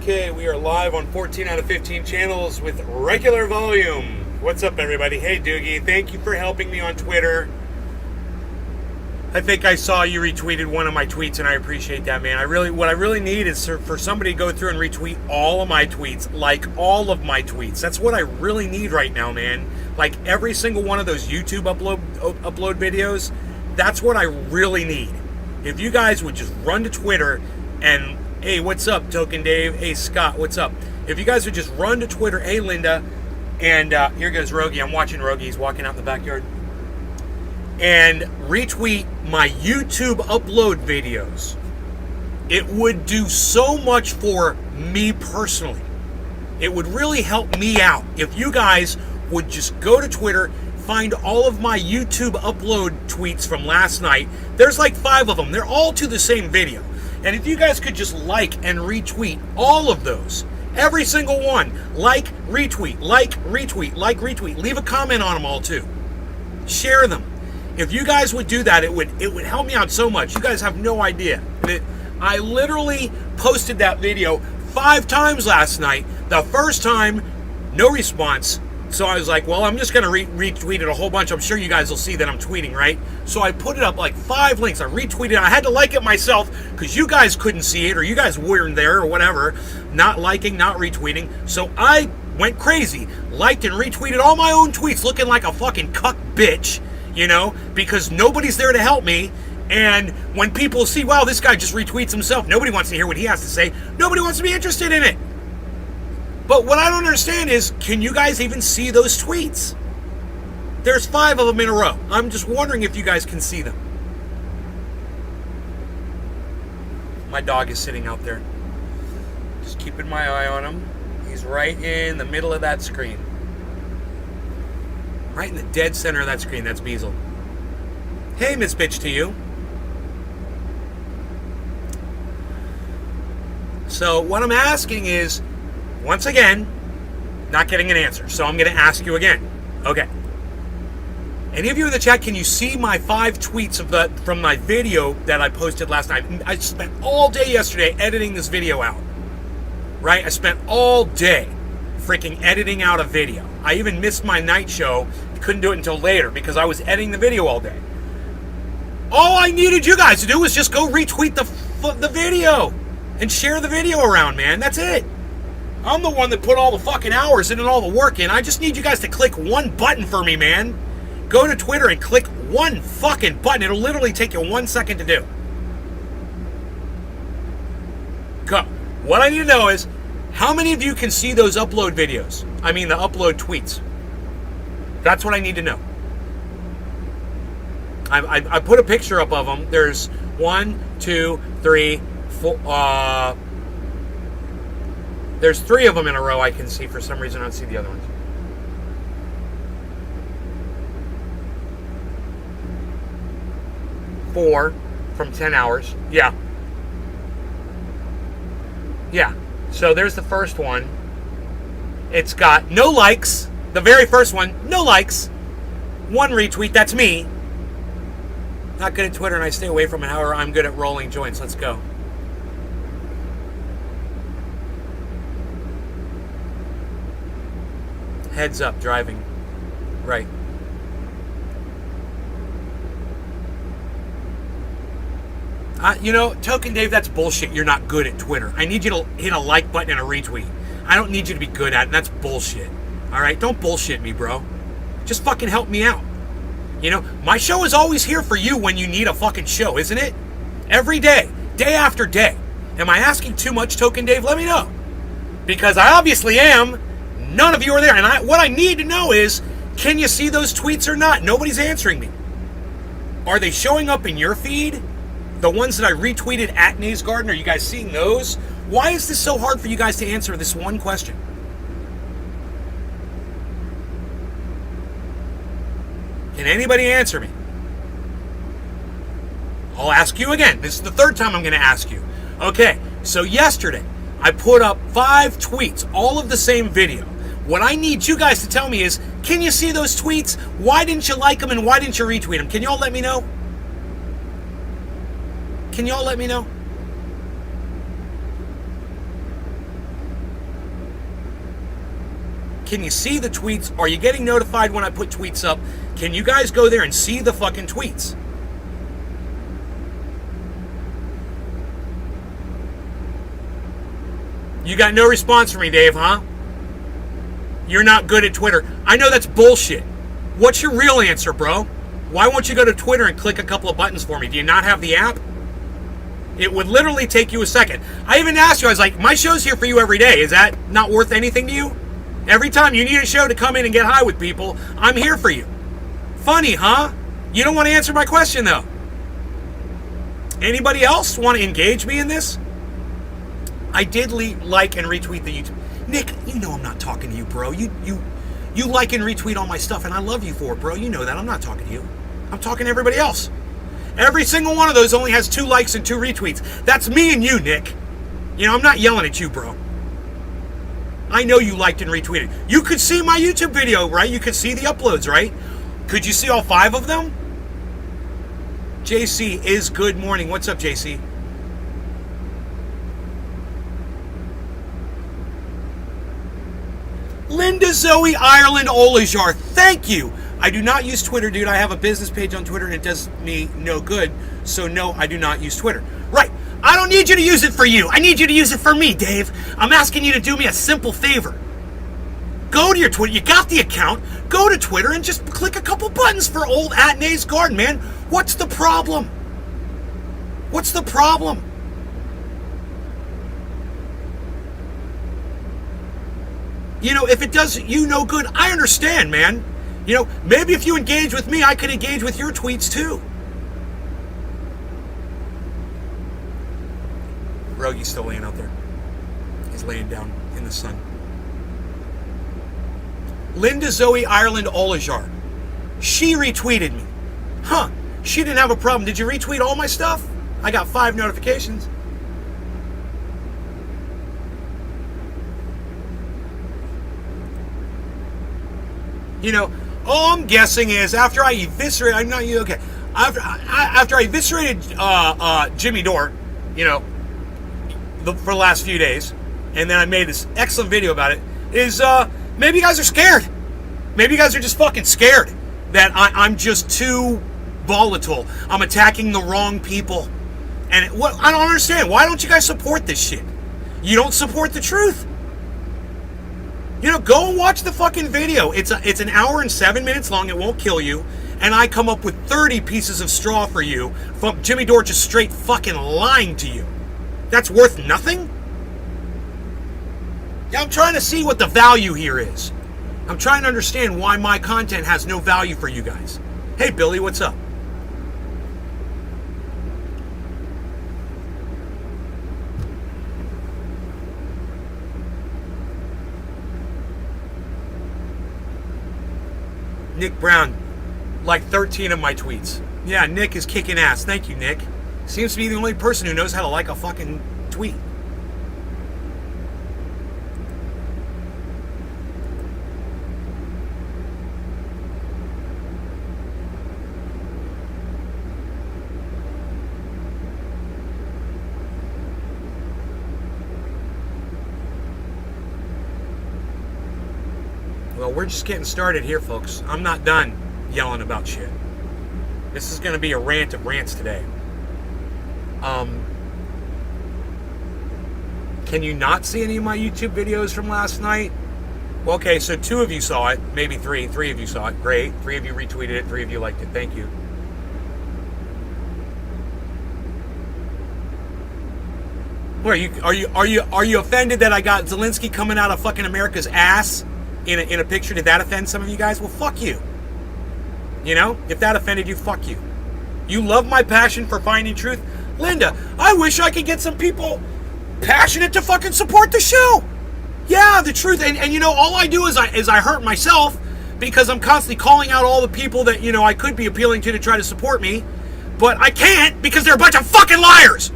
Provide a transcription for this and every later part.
Okay, we are live on 14 out of 15 channels with regular volume. What's up, everybody? Hey, Doogie. Thank you for helping me on Twitter. I think I saw you retweeted one of my tweets, and I appreciate that, man. What I really need is for somebody to go through and retweet all of my tweets, like all of my tweets. That's what I really need right now, man. Like every single one of those YouTube upload videos. That's what I really need. If you guys would just run to Twitter and, hey, what's up, Token Dave? Hey, Scott, what's up? If you guys would just run to Twitter, hey, Linda, and here goes Rogie. I'm watching Rogie. He's walking out in the backyard. And retweet my YouTube upload videos. It would do so much for me personally. It would really help me out if you guys would just go to Twitter, find all of my YouTube upload tweets from last night. There's like 5 of them. They're all to the same video. And if you guys could just like and retweet all of those, every single one, like, retweet, like, retweet, like, retweet, leave a comment on them all too. Share them. If you guys would do that, it would help me out so much. You guys have no idea. I literally posted that video 5 times last night. The first time, no response. So I was like, well, I'm just going to retweet it a whole bunch. I'm sure you guys will see that I'm tweeting, right? So I put it up like 5 links. I retweeted it. I had to like it myself because you guys couldn't see it or you guys weren't there or whatever. Not liking, not retweeting. So I went crazy. Liked and retweeted all my own tweets looking like a fucking cuck bitch, you know, because nobody's there to help me. And when people see, wow, this guy just retweets himself, nobody wants to hear what he has to say. Nobody wants to be interested in it. But what I don't understand is, can you guys even see those tweets? There's 5 of them in a row. I'm just wondering if you guys can see them. My dog is sitting out there. Just keeping my eye on him. He's right in the middle of that screen. Right in the dead center of that screen. That's Beazle. Hey, Miss Bitch to you. So what I'm asking is, once again, not getting an answer. So I'm going to ask you again. Okay. Any of you in the chat, can you see my 5 tweets from my video that I posted last night? I spent all day yesterday editing this video out. Right? I spent all day freaking editing out a video. I even missed my night show. Couldn't do it until later because I was editing the video all day. All I needed you guys to do was just go retweet the video and share the video around, man. That's it. I'm the one that put all the fucking hours in and all the work in. I just need you guys to click one button for me, man. Go to Twitter and click one fucking button. It'll literally take you 1 second to do. Go. What I need to know is, how many of you can see those upload videos? I mean, the upload tweets. That's what I need to know. I put a picture up of them. There's 1, 2, 3, 4... There's 3 of them in a row I can see. For some reason, I don't see the other ones. Four from 10 hours. Yeah. Yeah. So there's the first one. It's got no likes. The very first one, no likes. 1 retweet. That's me. Not good at Twitter, and I stay away from it. However, I'm good at rolling joints. Let's go. Heads up, driving. Right. You know, Token Dave, that's bullshit. You're not good at Twitter. I need you to hit a like button and a retweet. I don't need you to be good at it, and that's bullshit. All right? Don't bullshit me, bro. Just fucking help me out. You know, my show is always here for you when you need a fucking show, isn't it? Every day. Day after day. Am I asking too much, Token Dave? Let me know. Because I obviously am. None of you are there. And what I need to know is, can you see those tweets or not? Nobody's answering me. Are they showing up in your feed? The ones that I retweeted at Nays Garden, are you guys seeing those? Why is this so hard for you guys to answer this one question? Can anybody answer me? I'll ask you again. This is the 3rd time I'm going to ask you. Okay, so yesterday, I put up 5 tweets, all of the same video. What I need you guys to tell me is, can you see those tweets? Why didn't you like them and why didn't you retweet them? Can y'all let me know? Can y'all let me know? Can you see the tweets? Are you getting notified when I put tweets up? Can you guys go there and see the fucking tweets? You got no response from me, Dave, huh? You're not good at Twitter. I know that's bullshit. What's your real answer, bro? Why won't you go to Twitter and click a couple of buttons for me? Do you not have the app? It would literally take you a second. I even asked you, I was like, my show's here for you every day. Is that not worth anything to you? Every time you need a show to come in and get high with people, I'm here for you. Funny, huh? You don't want to answer my question, though. Anybody else want to engage me in this? I did like and retweet the YouTube. Nick, you know I'm not talking to you, bro. You like and retweet all my stuff, and I love you for it, bro. You know that. I'm not talking to you. I'm talking to everybody else. Every single one of those only has 2 likes and 2 retweets. That's me and you, Nick. You know, I'm not yelling at you, bro. I know you liked and retweeted. You could see my YouTube video, right? You could see the uploads, right? Could you see all 5 of them? JC is good morning. What's up, JC? Linda Zoe Ireland Olajar, thank you. I do not use Twitter, dude. I have a business page on Twitter and it does me no good. So no, I do not use Twitter. Right. I don't need you to use it for you. I need you to use it for me, Dave. I'm asking you to do me a simple favor. Go to your Twitter. You got the account. Go to Twitter and just click a couple buttons for old Atnay's Garden, man. What's the problem? What's the problem? You know, if it does you no good, I understand, man. You know, maybe if you engage with me, I could engage with your tweets too. Rogy's still laying out there. He's laying down in the sun. Linda Zoe Ireland Olajar. She retweeted me. Huh. She didn't have a problem. Did you retweet all my stuff? I got 5 notifications. You know, all I'm guessing is after I eviscerated, I'm not okay. After I eviscerated Jimmy Dore, you know, for the last few days, and then I made this excellent video about it. Is maybe you guys are scared. Maybe you guys are just fucking scared that I'm just too volatile. I'm attacking the wrong people, and I don't understand. Why don't you guys support this shit? You don't support the truth. You know, go and watch the fucking video. It's an hour and 7 minutes long. It won't kill you. And I come up with 30 pieces of straw for you from Jimmy Dore just straight fucking lying to you. That's worth nothing? Yeah, I'm trying to see what the value here is. I'm trying to understand why my content has no value for you guys. Hey, Billy, what's up? Nick Brown, like 13 of my tweets. Yeah, Nick is kicking ass. Thank you, Nick. Seems to be the only person who knows how to like a fucking tweet. Well, we're just getting started here, folks. I'm not done yelling about shit. This is going to be a rant of rants today. Can you not see any of my YouTube videos from last night? Well, okay, so 2 of you saw it. Maybe 3. 3 of you saw it. Great. 3 of you retweeted it. 3 of you liked it. Thank you. What, are you offended that I got Zelensky coming out of fucking America's ass in a picture? Did that offend some of you guys? Well, fuck you. You know, if that offended you, fuck you. You love my passion for finding truth? Linda, I wish I could get some people passionate to fucking support the show. Yeah, the truth. And you know, all I do is I hurt myself because I'm constantly calling out all the people that, you know, I could be appealing to try to support me. But I can't because they're a bunch of fucking liars.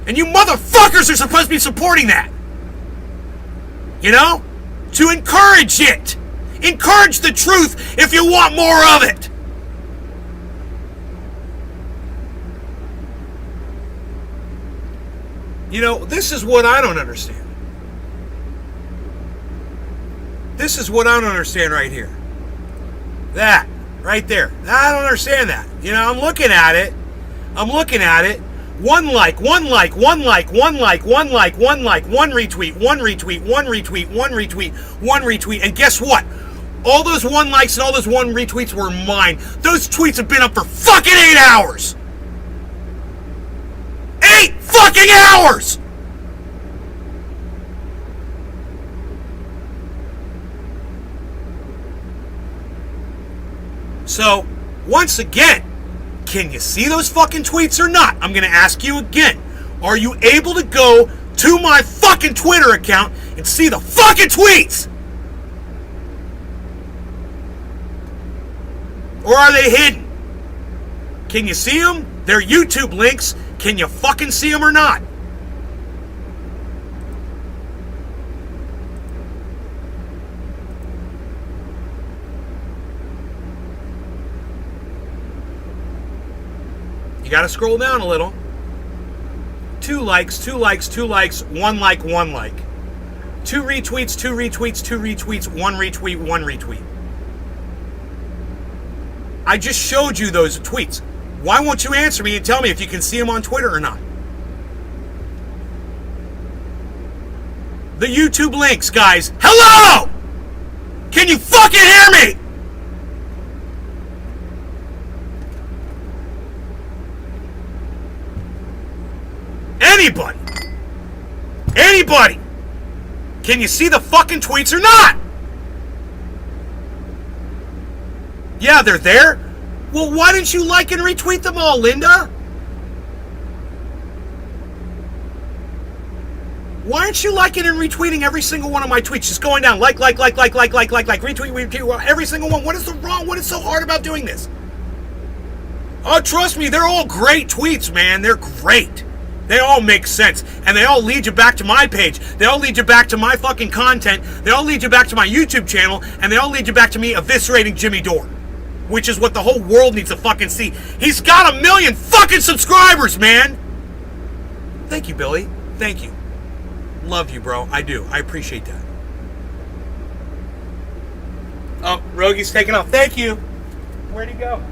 And you motherfuckers are supposed to be supporting that. You know? To encourage it. Encourage the truth if you want more of it. You know, this is what I don't understand. This is what I don't understand right here. That, right there. I don't understand that. You know, I'm looking at it. One like, one like, one like, one like, one like, one like, one retweet, one retweet, one retweet, one retweet, one retweet. And guess what? All those one likes and all those one retweets were mine. Those tweets have been up for fucking 8 hours. 8 fucking hours! So, once again, can you see those fucking tweets or not? I'm going to ask you again. Are you able to go to my fucking Twitter account and see the fucking tweets? Or are they hidden? Can you see them? They're YouTube links. Can you fucking see them or not? You gotta scroll down a little. 2 likes, 2 likes, 2 likes, 1 like, 1 like. 2 retweets, 2 retweets, 2 retweets, 1 retweet, 1 retweet. I just showed you those tweets. Why won't you answer me and tell me if you can see them on Twitter or not? The YouTube links, guys. Hello! Can you fucking hear me? Anybody? Anybody? Can you see the fucking tweets or not? Yeah, they're there. Well, why didn't you like and retweet them all, Linda? Why aren't you liking and retweeting every single one of my tweets? Just going down, like, retweet, retweet, every single one. What is the wrong? What is so hard about doing this? Oh, trust me, they're all great tweets, man. They're great. They all make sense. And they all lead you back to my page. They all lead you back to my fucking content. They all lead you back to my YouTube channel. And they all lead you back to me eviscerating Jimmy Dore. Which is what the whole world needs to fucking see. He's got 1 million fucking subscribers, man! Thank you, Billy. Thank you. Love you, bro. I do. I appreciate that. Oh, Rogie's taking off. Thank you. Where'd he go?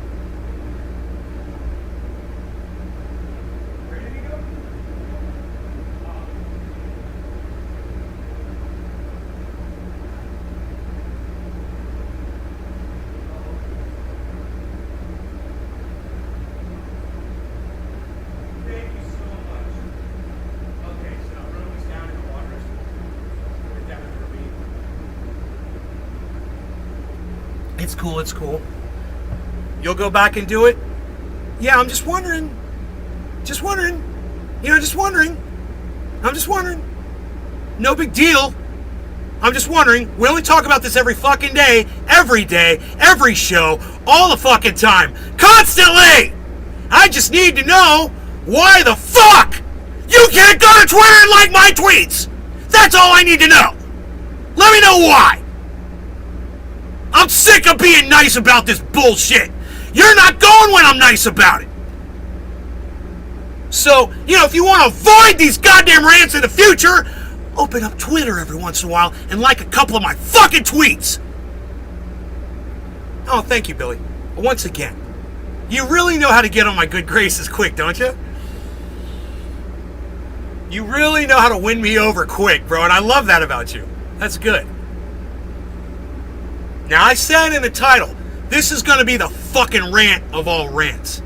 Where did he go? Thank you so much. Okay, so Rogie's down in the water. We're down in the ravine. It's cool, it's cool. You'll go back and do it? Yeah, I'm just wondering. Just wondering. You know, just wondering. I'm just wondering. No big deal. I'm just wondering. We only talk about this every fucking day, every show, all the fucking time. Constantly! I just need to know why the fuck you can't go to Twitter and like my tweets. That's all I need to know. Let me know why. I'm sick of being nice about this bullshit. You're not going when I'm nice about it. So, you know, if you want to avoid these goddamn rants in the future, open up Twitter every once in a while and like a couple of my fucking tweets. Oh, thank you, Billy. Once again, you really know how to get on my good graces quick, don't you? You really know how to win me over quick, bro, and I love that about you. That's good. Now, I said in the title, this is going to be the fucking rant of all rants.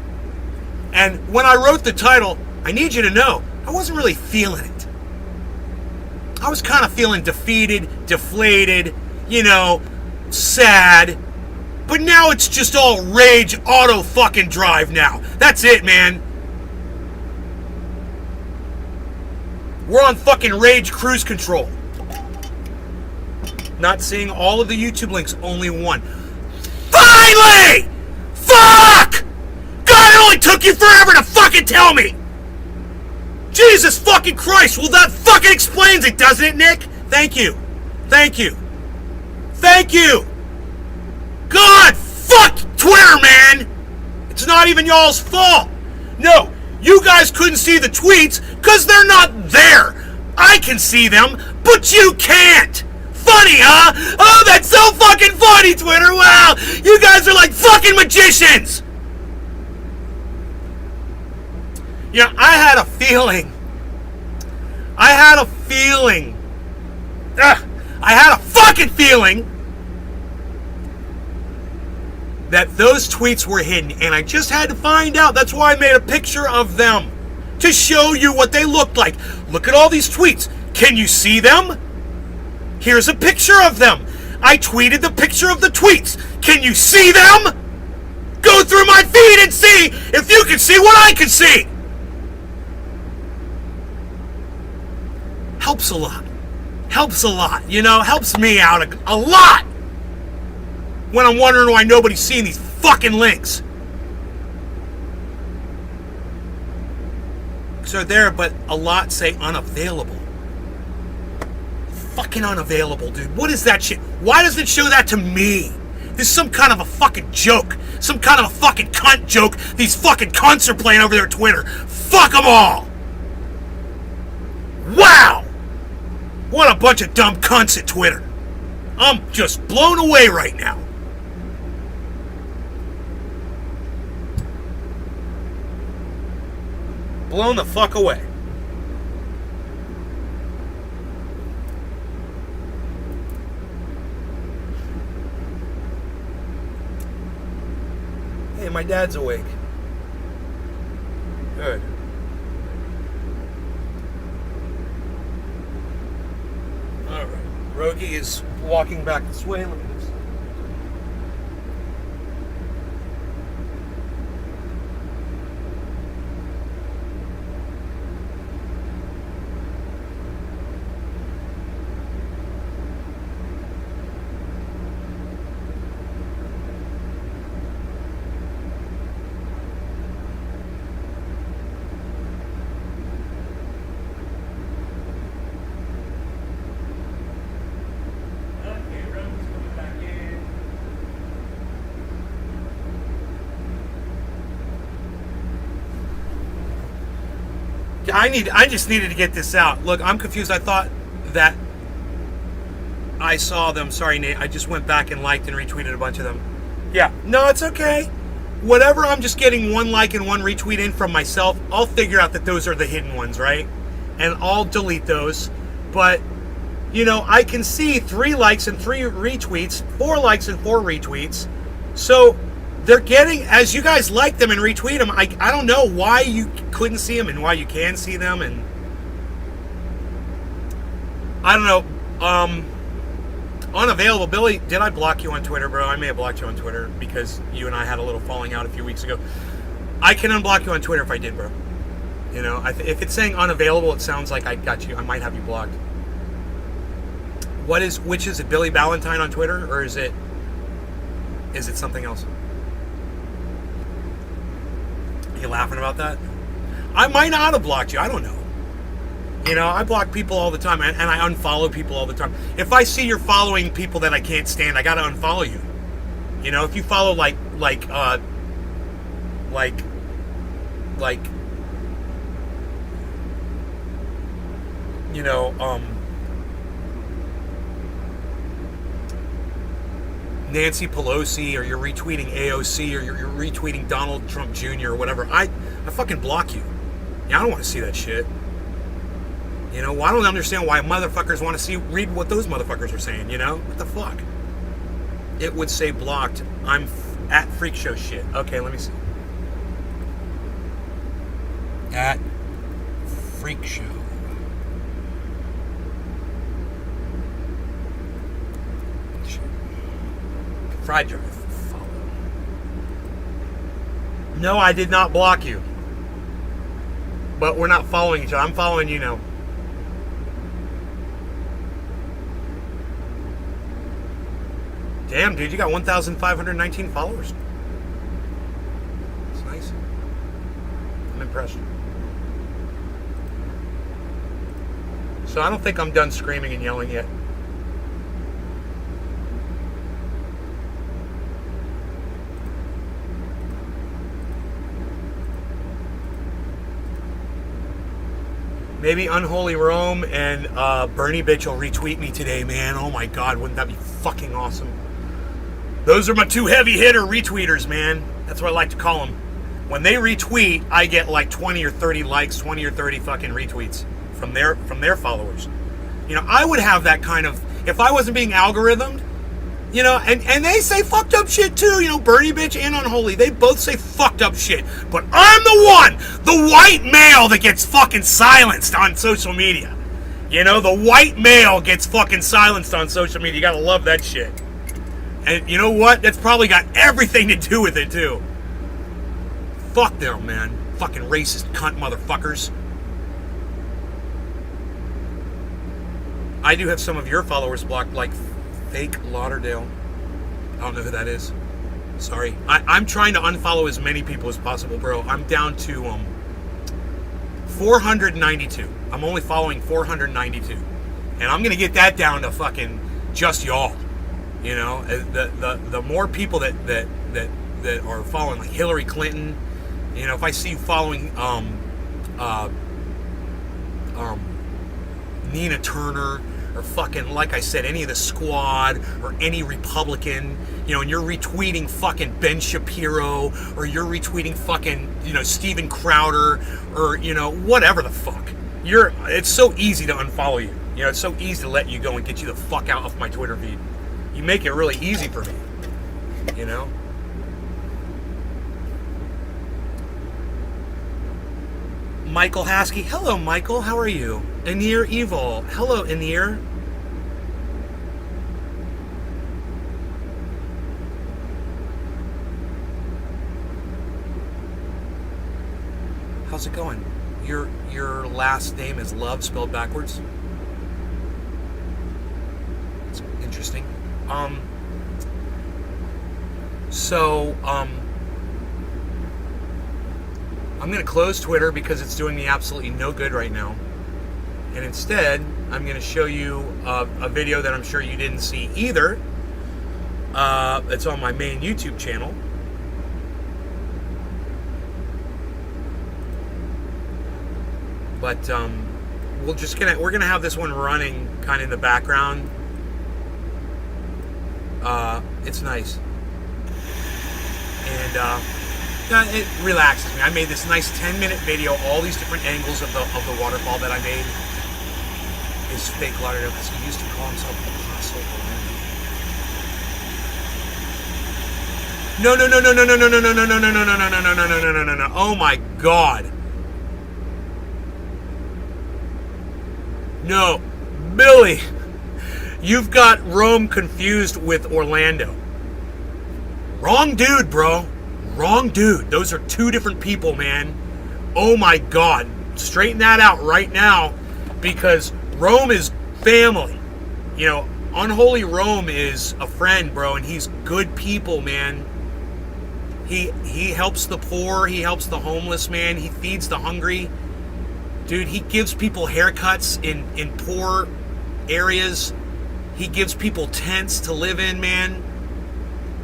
And when I wrote the title, I need you to know, I wasn't really feeling it. I was kind of feeling defeated, deflated, you know, sad. But now it's just all rage auto fucking drive now. That's it, man. We're on fucking rage cruise control. Not seeing all of the YouTube links, only one. Finally! Fuck! God, it only took you forever to fucking tell me! Jesus fucking Christ, well that fucking explains it, doesn't it, Nick? Thank you. Thank you. Thank you! God, fuck Twitter, man! It's not even y'all's fault. No, you guys couldn't see the tweets because they're not there. I can see them, but you can't. funny, huh? Oh, that's so fucking funny, Twitter. Wow, you guys are like fucking magicians. You know, I had a feeling. I had a fucking feeling that those tweets were hidden, and I just had to find out. That's why I made a picture of them to show you what they looked like. Look at all these tweets. Can you see them? Here's a picture of them. I tweeted the picture of the tweets. Can you see them? Go through my feed and see if you can see what I can see. Helps a lot. Helps a lot, you know? Helps me out a lot when I'm wondering why nobody's seeing these fucking links. So there, but a lot say unavailable. Fucking unavailable, dude. What is that shit? Why does it show that to me? This is some kind of a fucking joke. Some kind of a fucking cunt joke these fucking cunts are playing over their Twitter. Fuck them all. Wow. What a bunch of dumb cunts at Twitter. I'm just blown away right now. Blown the fuck away. Hey, my dad's awake. Good. All right. Rogie is walking back this way. Look at this. I just needed to get this out. Look, I'm confused. I thought that I saw them. Sorry, Nate. I just went back and liked and retweeted a bunch of them. Yeah. No, it's okay. Whatever, I'm just getting one like and one retweet in from myself. I'll figure out that those are the hidden ones, right? And I'll delete those. But, you know, I can see 3 likes and 3 retweets, 4 likes and 4 retweets. So they're getting, as you guys like them and retweet them, I don't know why you couldn't see them and why you can see them, and I don't know. Unavailable. Billy, did I block you on Twitter, bro? I may have blocked you on Twitter because you and I had a little falling out a few weeks ago. I can unblock you on Twitter if I did, bro. You know, if it's saying unavailable, it sounds like I got you. I might have you blocked. Which is it, Billy Ballantyne on Twitter, or is it something else? You laughing about that? I might not have blocked you. I don't know. You know, I block people all the time, and I unfollow people all the time. If I see you're following people that I can't stand, I gotta unfollow you. You know, if you follow like you know, Nancy Pelosi, or you're retweeting AOC, or you're retweeting Donald Trump Jr. or whatever, I fucking block you. Yeah, I don't want to see that shit. You know, well, I don't understand why motherfuckers want to read what those motherfuckers are saying, you know? What the fuck? It would say blocked. I'm at Freak Show shit. Okay, let me see. At Freak Show. Fried drive. Follow. No, I did not block you. But we're not following each other. I'm following you now. Damn, dude, you got 1,519 followers. That's nice. I'm impressed. So I don't think I'm done screaming and yelling yet. Maybe Unholy Rome and Bernie Bitch will retweet me today, man. Oh my God, wouldn't that be fucking awesome? Those are my two heavy hitter retweeters, man. That's what I like to call them. When they retweet, I get like 20 or 30 likes, 20 or 30 fucking retweets from their followers. You know, I would have that kind of, if I wasn't being algorithmed, you know, and they say fucked up shit too, you know, Bernie Bitch and Unholy, they both say fucked up shit. But I'm the white male that gets fucking silenced on social media. You know, the white male gets fucking silenced on social media. You gotta love that shit. And you know what? That's probably got everything to do with it too. Fuck them, man. Fucking racist cunt motherfuckers. I do have some of your followers blocked, like Fake Lauderdale. I don't know who that is. Sorry. I'm trying to unfollow as many people as possible, bro. I'm down to 492. I'm only following 492. And I'm going to get that down to fucking just y'all. You know, the more people that are following, like Hillary Clinton, you know, if I see you following Nina Turner, or fucking, like I said, any of the squad, or any Republican, you know, and you're retweeting fucking Ben Shapiro, or you're retweeting fucking, you know, Steven Crowder, or, you know, whatever the fuck. It's so easy to unfollow you. You know, it's so easy to let you go and get you the fuck out of my Twitter feed. You make it really easy for me, you know? Michael Haskey. Hello, Michael. How are you? Anir Evil. Hello, Anir. How's it going? Your last name is Love spelled backwards? It's interesting. I'm going to close Twitter because it's doing me absolutely no good right now. And instead, I'm going to show you a video that I'm sure you didn't see either. It's on my main YouTube channel. But we're gonna have this one running kind of in the background. It's nice. And it relaxes me. I made this nice 10-minute video, all these different angles of the waterfall that I made. Is Fake Lauderdale because he used to call himself Apostle No. Oh my God. No. Billy, you've got Rome confused with Orlando. Wrong dude, bro. Wrong dude. Those are two different people, man. Oh my God. Straighten that out right now, because Rome is family. You know, Unholy Rome is a friend, bro, and he's good people, man. He helps the poor, he helps the homeless, man. He feeds the hungry. Dude, he gives people haircuts in poor areas. He gives people tents to live in, man.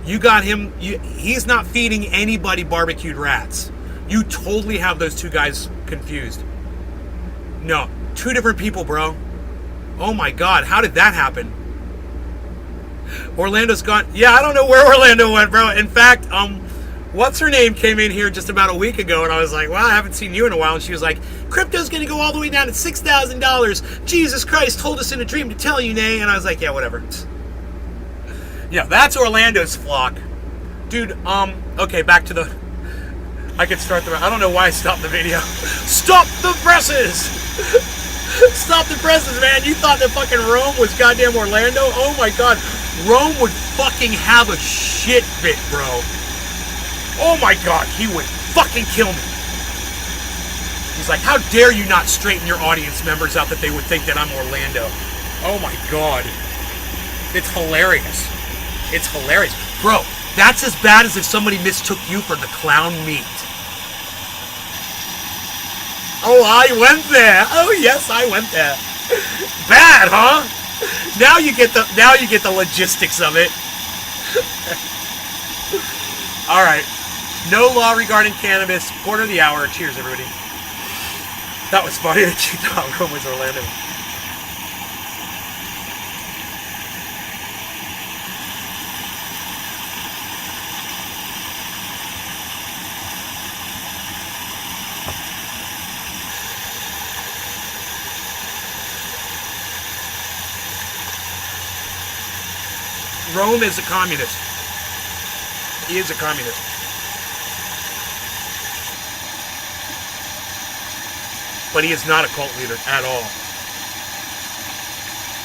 You got him. He's not feeding anybody barbecued rats. You totally have those two guys confused. No, two different people, bro. Oh my God, how did that happen? Orlando's gone. Yeah, I don't know where Orlando went, bro. In fact, what's her name came in here just about a week ago, and I was like, well, I haven't seen you in a while. And she was like, crypto's going to go all the way down to $6,000. Jesus Christ told us in a dream to tell you, Nay. And I was like, yeah, whatever. Yeah, that's Orlando's flock. Dude, okay, back to the... I could start the... I don't know why I stopped the video. Stop the presses! Stop the presses, man. You thought that fucking Rome was goddamn Orlando? Oh my God. Rome would fucking have a shit fit, bro. Oh my God, he would fucking kill me. He's like, how dare you not straighten your audience members out that they would think that I'm Orlando? Oh my God. It's hilarious. It's hilarious. Bro, that's as bad as if somebody mistook you for the clown meat. Oh, I went there. Oh, yes, I went there. Bad, huh? Now you get the logistics of it. All right. No law regarding cannabis. Quarter of the hour. Cheers, everybody. That was funny that you thought Rome was Orlando. Rome is a communist. He is a communist. But he is not a cult leader at all.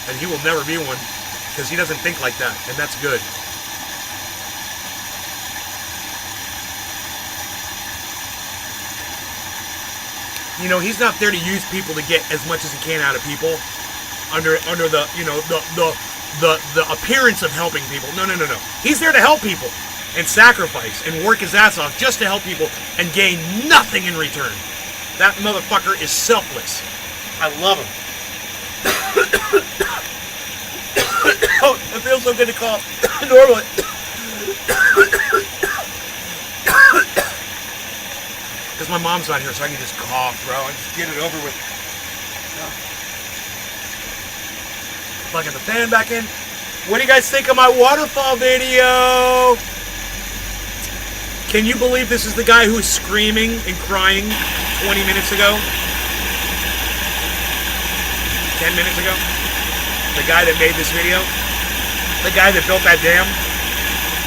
And he will never be one because he doesn't think like that, and that's good. You know, he's not there to use people to get as much as he can out of people under the, you know, the appearance of helping people. No. He's there to help people and sacrifice and work his ass off just to help people and gain nothing in return. That motherfucker is selfless. I love him. Oh, it feels so good to cough. Normally. Because my mom's not here, so I can just cough, bro, and just get it over with. Plugging the fan back in. What do you guys think of my waterfall video? Can you believe this is the guy who was screaming and crying 20 minutes ago? 10 minutes ago? The guy that made this video? The guy that built that dam?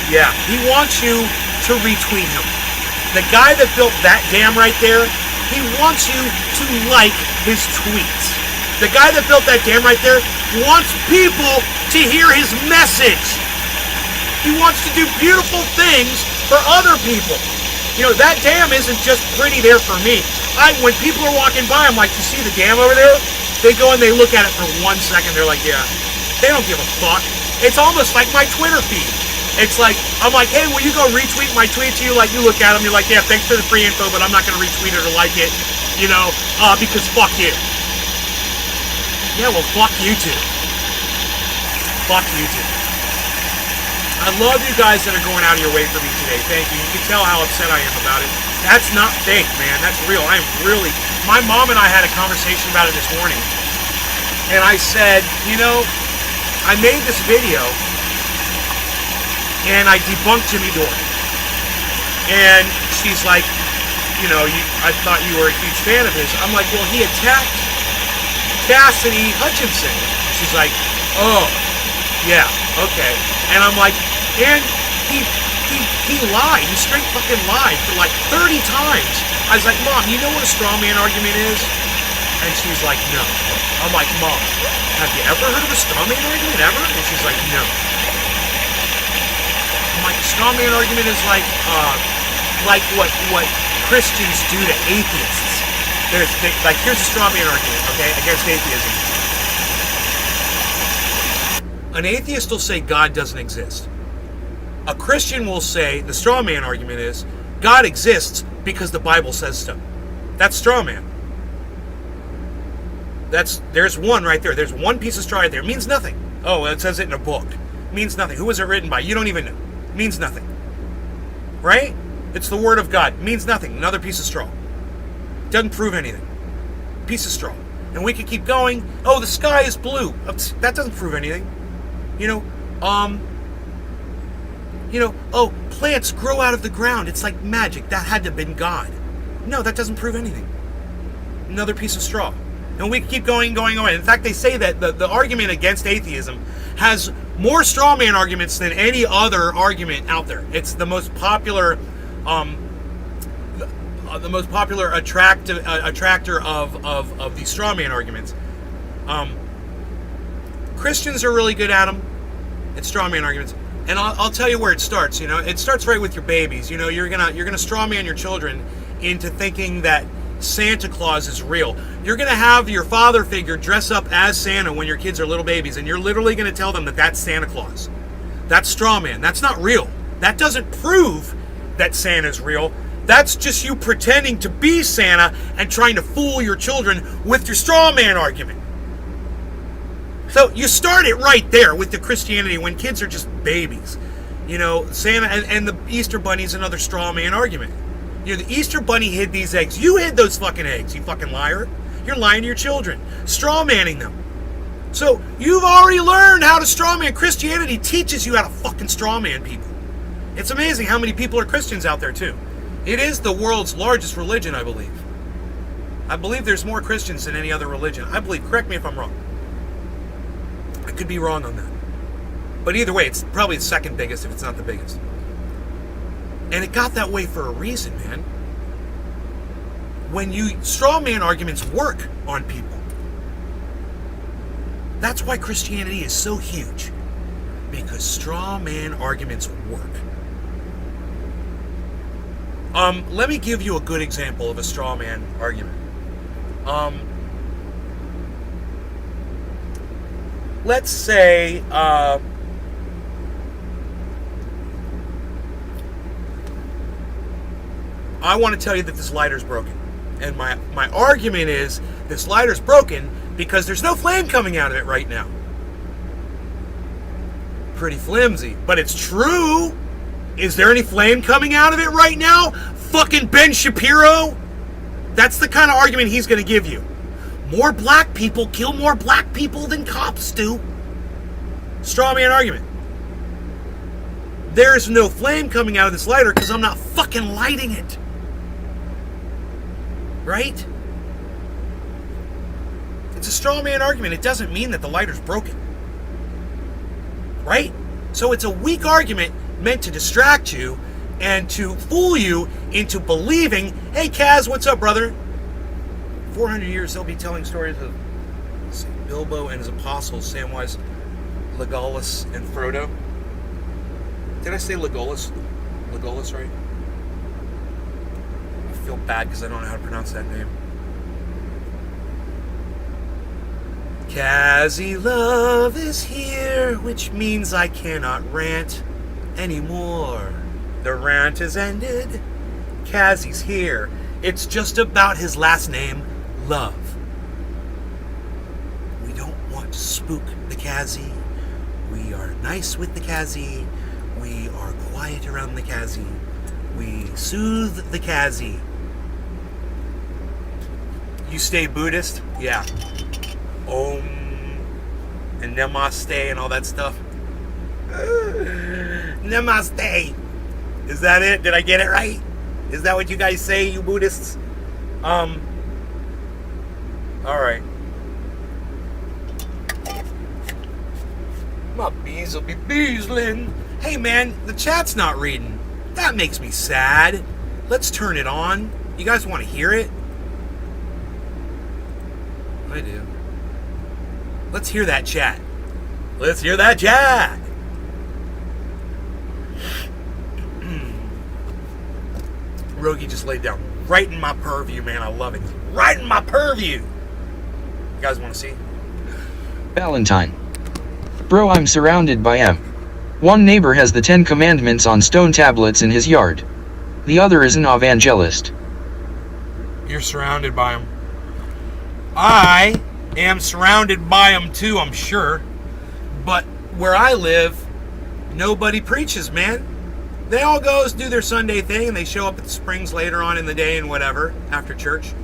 Yeah, he wants you to retweet him. The guy that built that dam right there, he wants you to like his tweets. The guy that built that dam right there wants people to hear his message. He wants to do beautiful things for other people. You know, that dam isn't just pretty there for me. When people are walking by, I'm like, you see the dam over there? They go and they look at it for 1 second. They're like, yeah. They don't give a fuck. It's almost like my Twitter feed. It's like, I'm like, hey, will you go retweet my tweet to you? Like, you look at them, you're like, yeah, thanks for the free info, but I'm not going to retweet it or like it, you know, because fuck you. Yeah, well, fuck you too. Fuck you too. I love you guys that are going out of your way for me today. Thank you. You can tell how upset I am about it. That's not fake, man. That's real. I'm really... My mom and I had a conversation about it this morning. And I said, you know, I made this video and I debunked Jimmy Dore. And she's like, you know, I thought you were a huge fan of his. I'm like, well, he attacked Cassidy Hutchinson. She's like, oh, yeah, okay. And I'm like, and he lied. He straight fucking lied for like 30 times. I was like, Mom, you know what a straw man argument is? And she's like, no. I'm like, Mom, have you ever heard of a straw man argument ever? And she's like, no. I'm like, a straw man argument is like what Christians do to atheists. Here's a straw man argument, okay, against atheism. An atheist will say God doesn't exist. A Christian will say, the straw man argument is, God exists because the Bible says so. That's straw man. There's one right there. There's one piece of straw right there. It means nothing. Oh, it says it in a book. It means nothing. Who was it written by? You don't even know. It means nothing. Right? It's the word of God. It means nothing. Another piece of straw. Doesn't prove anything. Piece of straw. And we could keep going. Oh, the sky is blue. That doesn't prove anything. Oh, plants grow out of the ground. It's like magic. That had to have been God. No, that doesn't prove anything. Another piece of straw. And we keep going. In fact, they say that the argument against atheism has more straw man arguments than any other argument out there. It's the most popular, attractor of these straw man arguments. Christians are really good at them. It's straw man arguments. And I'll tell you where it starts. It starts right with your babies. You're gonna straw man your children into thinking that Santa Claus is real. You're gonna have your father figure dress up as Santa when your kids are little babies, and you're literally gonna tell them that that's Santa Claus. That's straw man. That's not real. That doesn't prove that Santa's real. That's just you pretending to be Santa and trying to fool your children with your straw man argument. So you start it right there with the Christianity when kids are just babies. Santa and the Easter Bunny is another straw man argument. The Easter Bunny hid these eggs. You hid those fucking eggs, you fucking liar. You're lying to your children, straw manning them. So you've already learned how to straw man. Christianity teaches you how to fucking straw man people. It's amazing how many people are Christians out there too. It is the world's largest religion, I believe. I believe there's more Christians than any other religion. I believe, correct me if I'm wrong. I could be wrong on that. But either way, it's probably the second biggest if it's not the biggest. And it got that way for a reason, man. When you straw man arguments work on people. That's why Christianity is so huge. Because straw man arguments work. Let me give you a good example of a straw man argument. Let's say, I want to tell you that this lighter's broken. And my argument is, this lighter's broken because there's no flame coming out of it right now. Pretty flimsy, but it's true. Is there any flame coming out of it right now? Fucking Ben Shapiro? That's the kind of argument he's going to give you. More black people kill more black people than cops do. Straw man argument. There's no flame coming out of this lighter because I'm not fucking lighting it. Right? It's a straw man argument. It doesn't mean that the lighter's broken. Right? So it's a weak argument meant to distract you and to fool you into believing, hey, Kaz, what's up, brother? 400 years they'll be telling stories of Bilbo and his apostles, Samwise, Legolas, and Frodo. Did I say Legolas? Legolas, right? I feel bad because I don't know how to pronounce that name. Kazzy Love is here, which means I cannot rant anymore. The rant has ended. Kazzy's here. It's just about his last name, Love. We don't want to spook the Kazzy. We are nice with the Kazzy. We are quiet around the Kazzy. We soothe the Kazzy. You stay Buddhist? Yeah. Om and Namaste and all that stuff. Namaste. Is that it? Did I get it right? Is that what you guys say, you Buddhists? Alright. My bees will be beesling. Hey man, the chat's not reading. That makes me sad. Let's turn it on. You guys want to hear it? I do. Let's hear that chat. Let's hear that chat. Rogie just laid down right in my purview, man. I love it. Right in my purview. You guys want to see? Valentine. Bro, I'm surrounded by M. One neighbor has the 10 Commandments on stone tablets in his yard. The other is an evangelist. You're surrounded by them. I am surrounded by them too, I'm sure. But where I live, nobody preaches, man. They all go do their Sunday thing and they show up at the Springs later on in the day and whatever, after church.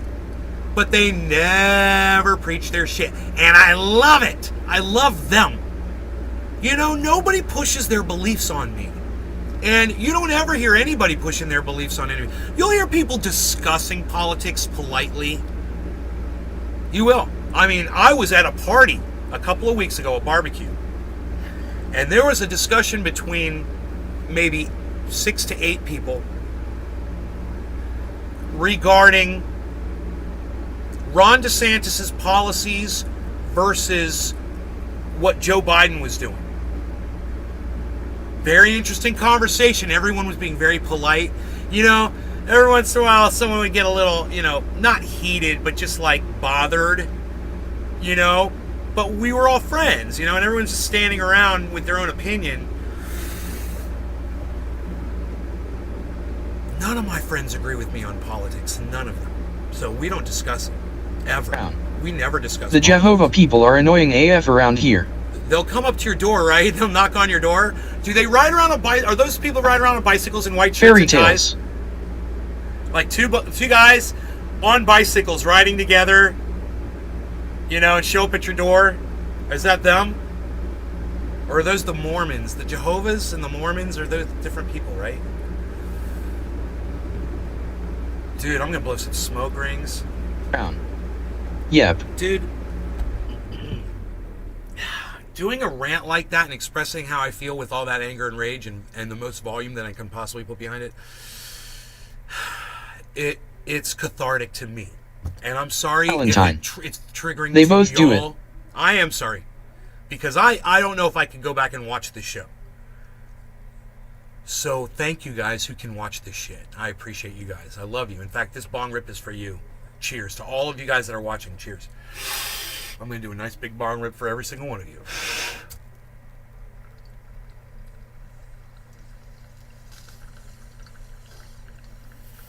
But they never preach their shit. And I love it. I love them. You know, nobody pushes their beliefs on me. And you don't ever hear anybody pushing their beliefs on anybody. You'll hear people discussing politics politely. You will. I mean, I was at a party a couple of weeks ago, a barbecue. And there was a discussion between maybe 6 to 8 people regarding Ron DeSantis' policies versus what Joe Biden was doing. Very interesting conversation. Everyone was being very polite. You know, every once in a while someone would get a little, you know, not heated, but just like bothered, you know. But we were all friends, you know, and everyone's just standing around with their own opinion. None of my friends agree with me on politics. None of them. So we don't discuss it. Ever. We never discuss The politics. Jehovah people are annoying AF around here. They'll come up to your door, right? They'll knock on your door. Do they ride around on Are those people ride around on bicycles in white shirts Fairy and ties? tales. Like two guys on bicycles riding together. You know, and show up at your door. Is that them? Or are those the Mormons? The Jehovah's and the Mormons are those different people, right? Dude, I'm gonna blow some smoke rings. Brown. Yep. Dude, doing a rant like that and expressing how I feel with all that anger and rage and the most volume that I can possibly put behind it's cathartic to me. And I'm sorry Valentine. it's triggering They to both do y'all. it. I am sorry. Because I don't know if I could go back and watch this show. So thank you guys who can watch this shit. I appreciate you guys. I love you. In fact, this bong rip is for you. Cheers to all of you guys that are watching. Cheers. I'm going to do a nice big bong rip for every single one of you.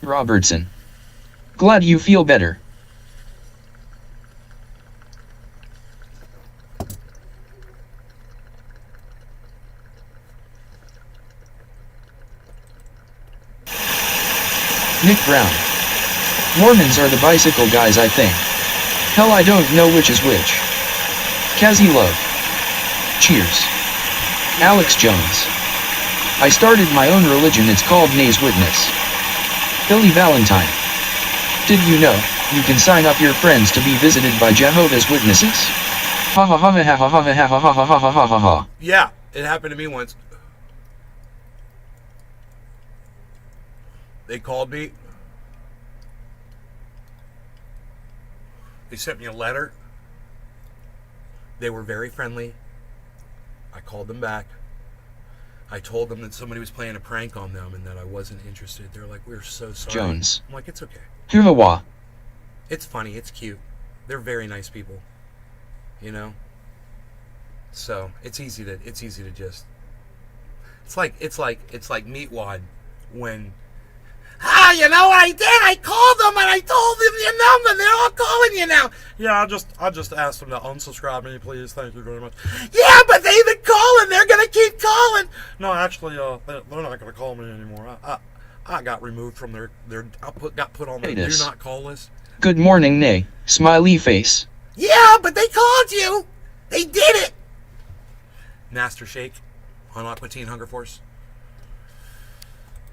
Robertson. Glad you feel better. Nick Brown. Mormons are the bicycle guys, I think. Hell, I don't know which is which. Kazi Love. Cheers. Alex Jones. I started my own religion, it's called Nay's Witness. Billy Valentine. Did you know, you can sign up your friends to be visited by Jehovah's Witnesses? Ha ha ha ha ha ha ha ha ha ha ha ha ha ha. Yeah, it happened to me once. They called me. They sent me a letter. They were very friendly. I called them back. I told them that somebody was playing a prank on them and that I wasn't interested. They're like, we're so sorry. Jones. I'm like, it's okay. Huawa. It's funny. It's cute. They're very nice people. You know? So it's easy to just. It's like Meatwad when. You know what I did? I called them and I told them your number. They're all calling you now. Yeah, I just asked them to unsubscribe me, please. Thank you very much. Yeah, but they've been calling. They're gonna keep calling. No, actually, they're not gonna call me anymore. I got removed from their got put on their do not call list. Good morning, Nay. Smiley face. Yeah, but they called you. They did it. Master Shake on Aqua Teen Hunger Force.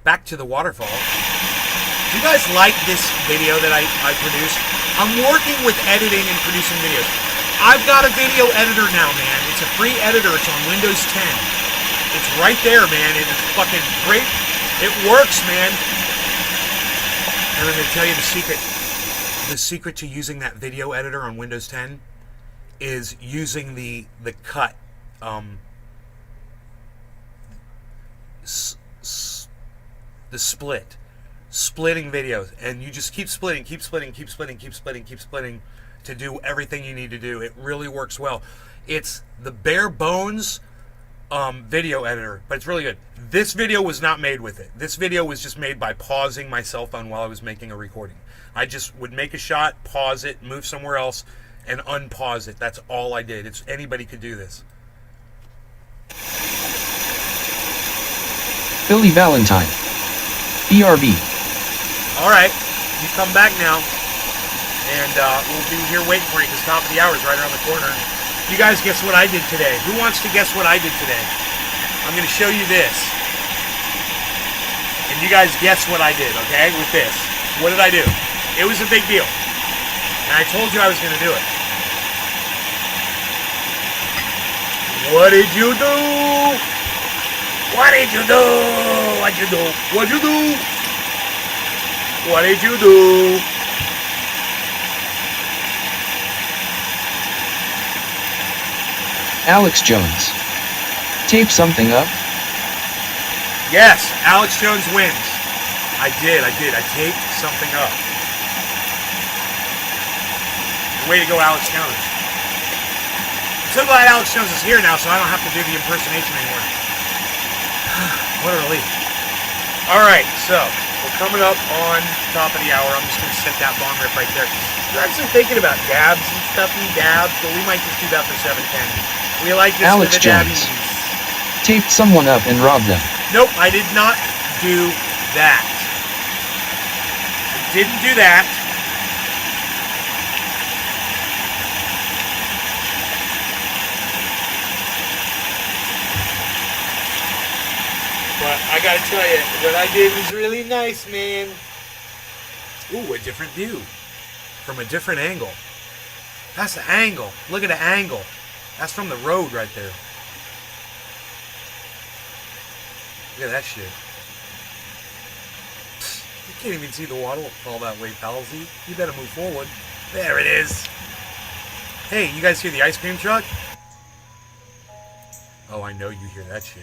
Back to the waterfall. Do you guys like this video that I produced? I'm working with editing and producing videos. I've got a video editor now, man. It's a free editor. It's on Windows 10. It's right there, man. It is fucking great. It works, man. And I'm going to tell you the secret. The secret to using that video editor on Windows 10 is using the cut. The splitting videos, and you just keep splitting to do everything you need to do. It really works well. It's the bare bones video editor, but it's really good. This video was not made with it. This video was just made by pausing my cell phone while I was making a recording. I just would make a shot, pause it, move somewhere else, and unpause it. That's all I did. Anybody could do this. Billy Valentine. BRB. All right, you come back now, and we'll be here waiting for you because top of the hour is right around the corner. You guys guess what I did today? Who wants to guess what I did today? I'm going to show you this, and you guys guess what I did, okay, with this. What did I do? It was a big deal, and I told you I was going to do it. What did you do? What did you do? What'd you do? What'd you do? What did you do? Alex Jones. Tape something up? Yes, Alex Jones wins. I did. I taped something up. Way to go, Alex Jones. I'm so glad Alex Jones is here now so I don't have to do the impersonation anymore. What a relief. Alright, so we're coming up on top of the hour. I'm just going to set that bong rip right there. We're actually thinking about dabs and stuff and dabs, but we might just do that for 710. We like this Alex for the Jones. dabbies. Taped someone up and robbed them. Nope, I did not do that. I didn't do that. But I gotta tell you, what I did was really nice, man. Ooh, a different view. From a different angle. That's the angle. Look at the angle. That's from the road right there. Look at that shit. You can't even see the water all that way, palsy. You better move forward. There it is. Hey, you guys hear the ice cream truck? Oh, I know you hear that shit.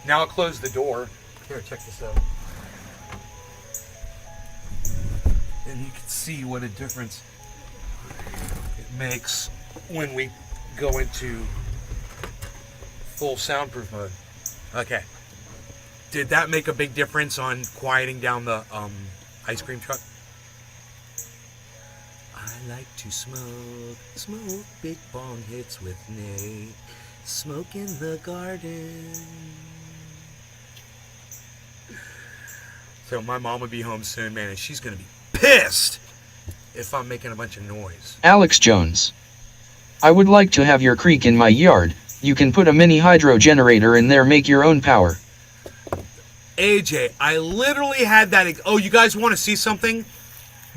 Now I'll close the door. Here, check this out. And you can see what a difference it makes when we go into full soundproof mode. Okay. Did that make a big difference on quieting down the ice cream truck? I like to smoke big bong hits with Nate, smoke in the garden. So my mom would be home soon, man, and she's gonna be pissed if I'm making a bunch of noise. Alex Jones. I would like to have your creek in my yard. You can put a mini hydro generator in there, make your own power. AJ, I literally had that. Oh, you guys want to see something?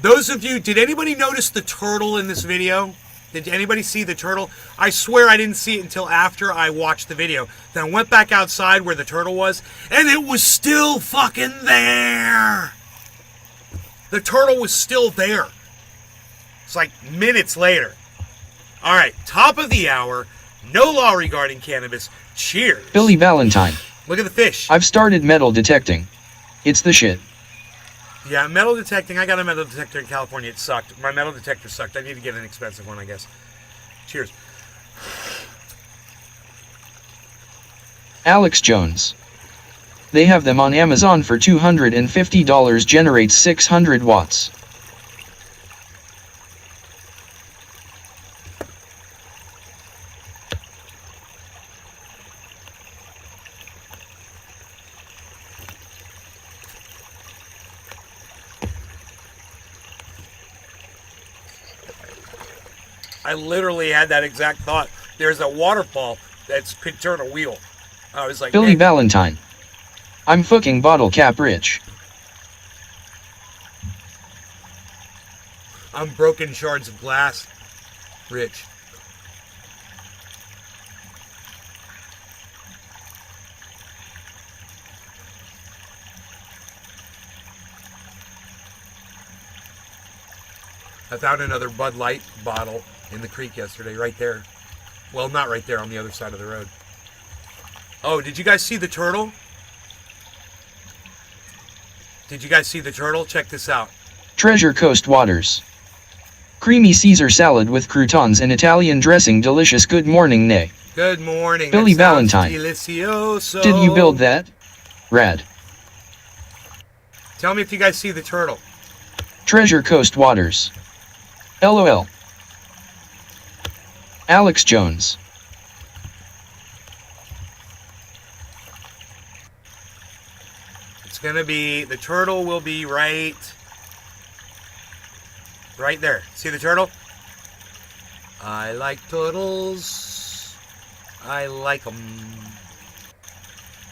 Those of you, did anybody notice the turtle in this video? Did anybody see the turtle? I swear I didn't see it until after I watched the video. Then I went back outside where the turtle was, and it was still fucking there. The turtle was still there. It's like minutes later. All right, top of the hour. No law regarding cannabis. Cheers. Billy Valentine. Look at the fish. I've started metal detecting. It's the shit. Yeah, metal detecting. I got a metal detector in California. It sucked. My metal detector sucked. I need to get an expensive one, I guess. Cheers. Alex Jones. They have them on Amazon for $250. Generates 600 watts. I literally had that exact thought. There's a waterfall that could turn a wheel. I was like, Billy hey. Valentine. I'm fucking bottle cap rich. I'm broken shards of glass rich. I found another Bud Light bottle in the creek yesterday, right there. Well, not right there, on the other side of the road. Oh, did you guys see the turtle? Did you guys see the turtle? Check this out. Treasure Coast Waters. Creamy Caesar salad with croutons and Italian dressing, delicious. Good morning, Nay. Good morning. Billy That sounds Valentine. delicioso. Did you build that? Rad. Tell me if you guys see the turtle. Treasure Coast Waters. LOL. Alex Jones. It's gonna be, the turtle will be right there. See the turtle? I like turtles. I like them.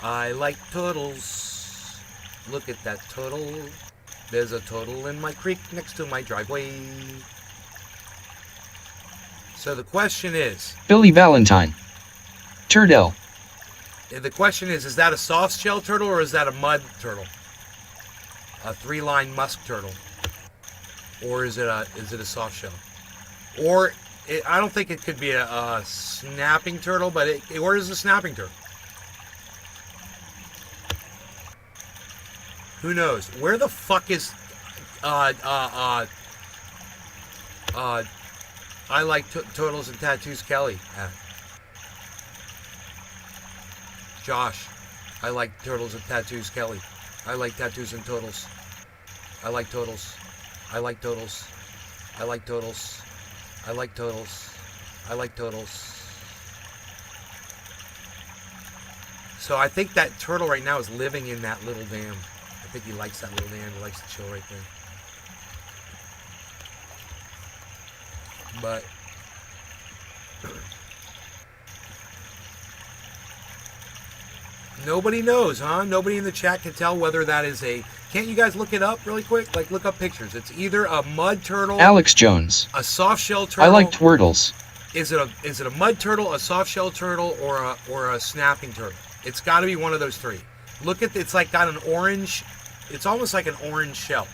I like turtles. Look at that turtle. There's a turtle in my creek next to my driveway. So the question is... Billy Valentine. Turdell. The question is that a soft shell turtle or is that a mud turtle? A 3-line musk turtle? Or is it a soft shell? Or, I don't think it could be a snapping turtle, but or is it a snapping turtle? Who knows? Where the fuck is, I like turtles and tattoos Kelly at? Josh, I like turtles and tattoos Kelly. I like tattoos and turtles. I like turtles. I like turtles. I like turtles. I like turtles. I like turtles. So I think that turtle right now is living in that little dam. I think he likes that little dam. He likes to chill right there. But Nobody knows, huh? Nobody in the chat can tell whether that is a... Can't you guys look it up really quick? Like, look up pictures. It's either a mud turtle... Alex Jones. A soft shell turtle... I like twirtles. Is it a mud turtle, a soft shell turtle, or a snapping turtle? It's got to be one of those three. Look at... It's like got an orange... It's almost like an orange shell.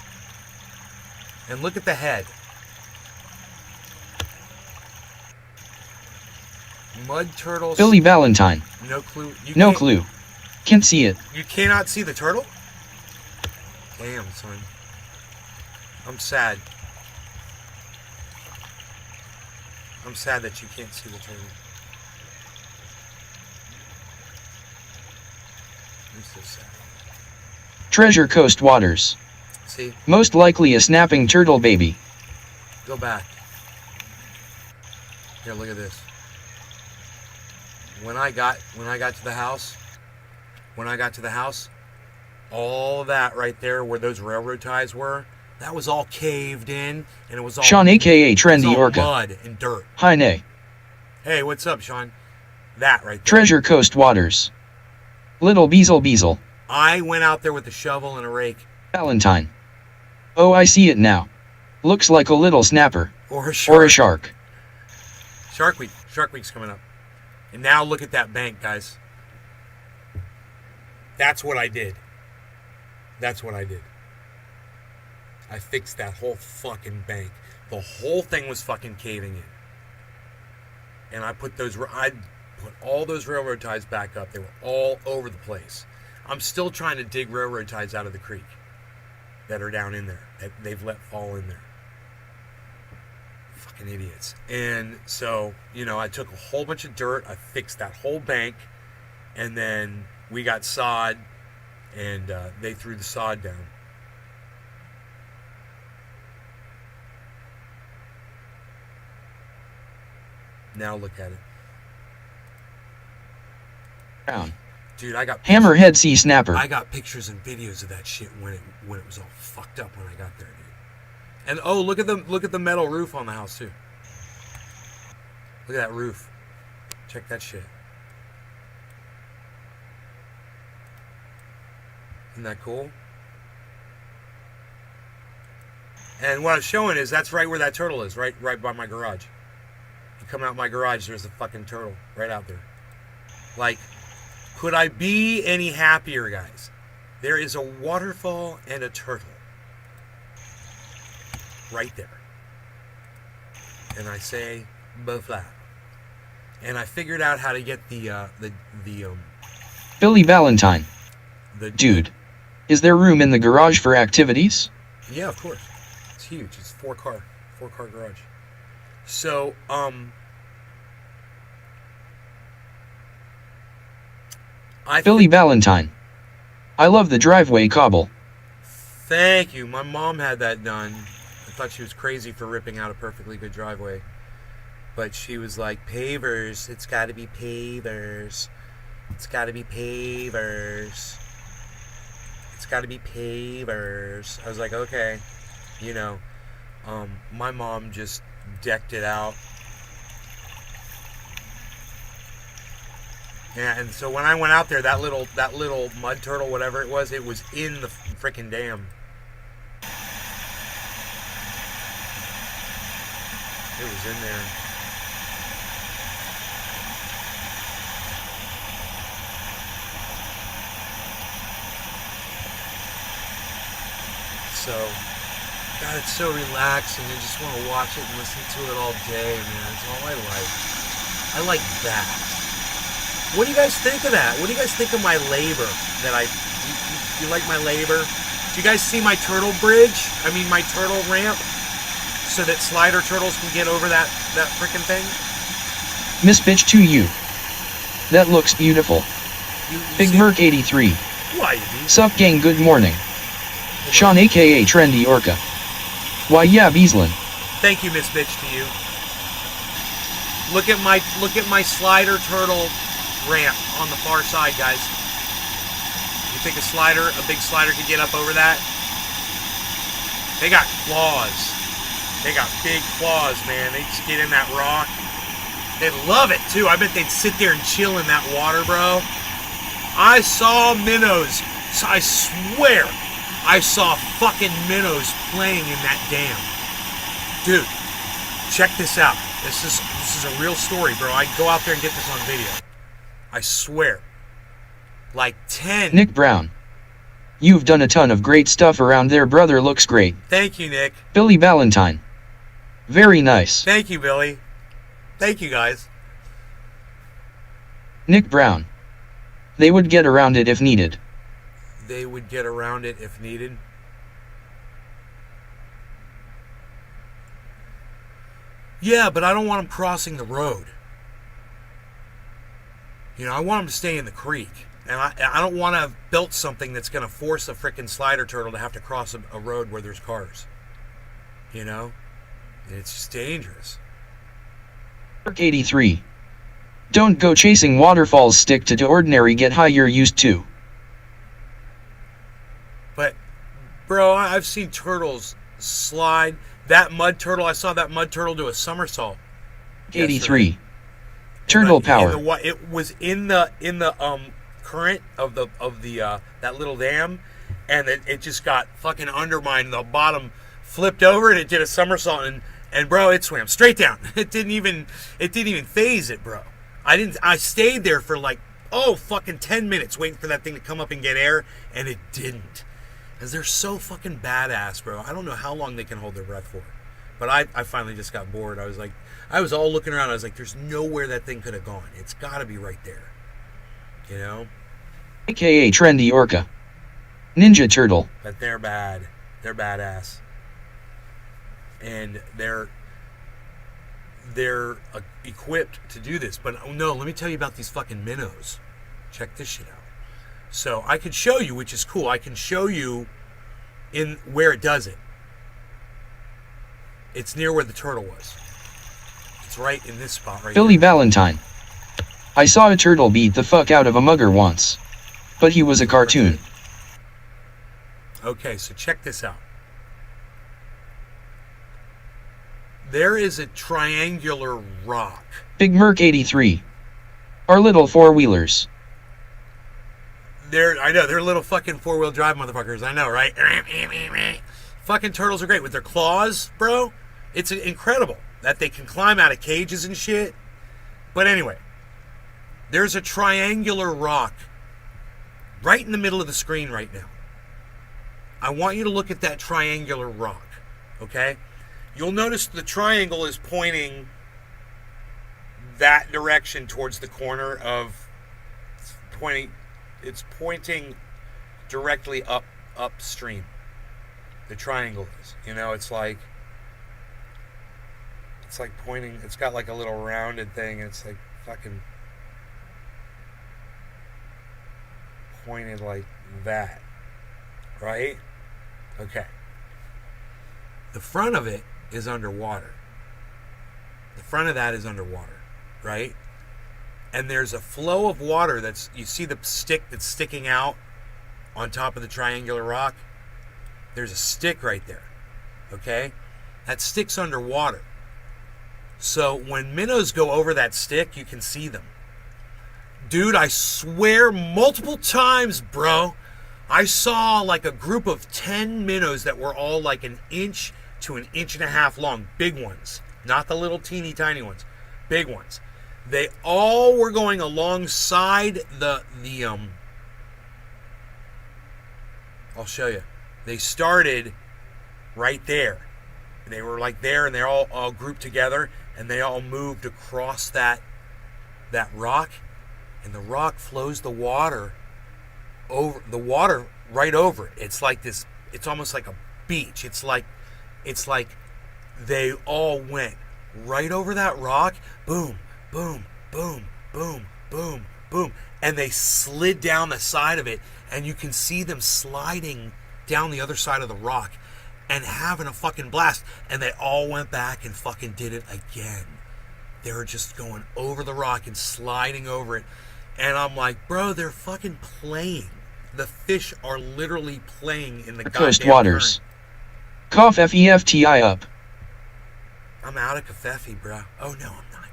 And look at the head. Mud turtle... Billy Valentine. No clue. No clue. Can't see it. You cannot see the turtle? Damn, son. I'm sad. I'm sad that you can't see the turtle. I'm so sad. Treasure Coast Waters. See? Most likely a snapping turtle baby. Go back. Here, look at this. When I got to the house, all that right there where those railroad ties were, that was all caved in, and it was all Sean aka Trendy Orca. mud and dirt. Hi nay. Hey, what's up, Sean? That right there. Treasure Coast Waters. Little Beezle. I went out there with a shovel and a rake. Valentine. Oh, I see it now. Looks like a little snapper. Or a shark. Or a shark. Shark Week. Shark Week's coming up. And now look at that bank, guys. That's what I did. That's what I did. I fixed that whole fucking bank. The whole thing was fucking caving in. And I put all those railroad ties back up. They were all over the place. I'm still trying to dig railroad ties out of the creek that are down in there, that they've let fall in there. Fucking idiots. And so, I took a whole bunch of dirt, I fixed that whole bank, and then we got sod, and they threw the sod down. Now look at it. Brown. Dude, I got Hammerhead Sea Snapper. I got pictures and videos of that shit when it was all fucked up when I got there, dude. And oh, look at the metal roof on the house too. Look at that roof. Check that shit. Isn't that cool? And what I'm showing is that's right where that turtle is, right by my garage. You come out my garage, there's a fucking turtle right out there. Like, could I be any happier, guys? There is a waterfall and a turtle right there. And I say, bufla. And I figured out how to get the Billy Valentine. Dude, is there room in the garage for activities? Yeah, of course. It's huge. It's four car garage. So, Billy Valentine. I love the driveway cobble. Thank you. My mom had that done. I thought she was crazy for ripping out a perfectly good driveway. But she was like, pavers. It's got to be pavers. It's got to be pavers. It's got to be pavers. I was like, okay. My mom just decked it out. Yeah, and so when I went out there, that little mud turtle, whatever it was in the freaking dam. It was in there. So, God, it's so relaxing. I just want to watch it and listen to it all day, man. It's all I like. I like that. What do you guys think of that? What do you guys think of my labor? You like my labor? Do you guys see my turtle bridge? I mean, my turtle ramp? So that slider turtles can get over that frickin' thing? Miss Bitch to you. That looks beautiful. Big Merc 83. Why, you Sup gang, good morning. Sean aka Trendy Orca. Why yeah, Beaslin. Thank you, Miss Bitch to you. Look at my slider turtle ramp on the far side, guys. You think a big slider could get up over that? They got claws. They got big claws, man. They just get in that rock. They'd love it too. I bet they'd sit there and chill in that water, bro. I saw minnows. I swear, I saw fucking minnows playing in that dam. Dude, check this out. This is a real story, bro. I go out there and get this on video. I swear. Like 10. Nick Brown. You've done a ton of great stuff around there, brother. Looks great. Thank you, Nick. Billy Valentine. Very nice. Thank you, Billy. Thank you, guys. Nick Brown. They would get around it if needed. They would get around it if needed. Yeah, but I don't want them crossing the road. You know, I want them to stay in the creek. And I don't want to have built something that's going to force a frickin' slider turtle to have to cross a road where there's cars. You know? It's just dangerous. 83. Don't go chasing waterfalls, stick to ordinary, get high, you're used to. But, bro, I've seen turtles slide. That mud turtle, I saw that mud turtle do a somersault. 83. Yesterday. Turtle power. It was in the current of the that little dam, and it just got fucking undermined. The bottom flipped over and it did a somersault, and bro, it swam straight down. It didn't even phase it, bro. I stayed there for like fucking 10 minutes waiting for that thing to come up and get air, and it didn't. Because they're so fucking badass, bro. I don't know how long they can hold their breath for. But I finally just got bored. I was all looking around. I was like, there's nowhere that thing could have gone. It's got to be right there. You know? AKA Trendy Orca. Ninja Turtle. But they're bad. They're badass. And they're equipped to do this. But no, let me tell you about these fucking minnows. Check this shit out. So I could show you, which is cool. I can show you in where it does it. It's near where the turtle was. It's right in this spot right Billy here. Valentine. I saw a turtle beat the fuck out of a mugger once. But he was a cartoon. Okay, so check this out. There is a triangular rock. Big Merc 83. Our little four-wheelers. I know, they're little fucking four-wheel drive motherfuckers. I know, right? Fucking turtles are great with their claws, bro. It's incredible that they can climb out of cages and shit. But anyway, there's a triangular rock right in the middle of the screen right now. I want you to look at that triangular rock, okay? You'll notice the triangle is pointing that direction towards the corner of it's pointing directly upstream. The triangle is, you know, it's like pointing, it's got like a little rounded thing, it's like fucking pointed like that, right? Okay. The front of it is underwater. The front of that is underwater, right? And there's a flow of water you see the stick that's sticking out on top of the triangular rock? There's a stick right there, okay? That stick's underwater. So when minnows go over that stick, you can see them. Dude, I swear multiple times, bro, I saw like a group of 10 minnows that were all like an inch to an inch and a half long. Big ones. Not the little teeny tiny ones. Big ones. They all were going alongside the I'll show you. They started right there. They were like there, and they're all grouped together, and they all moved across that rock, and the rock flows the water right over it. It's like this. It's almost like a beach. It's like they all went right over that rock. Boom, boom, boom, boom, boom, boom, and they slid down the side of it, and you can see them sliding down the other side of the rock and having a fucking blast. And they all went back and fucking did it again. They were just going over the rock and sliding over it. And I'm like, bro, they're fucking playing. The fish are literally playing in the Coast goddamn waters. current. Cough FEFTI up. I'm out of Covfefe, bro. Oh no, I'm not.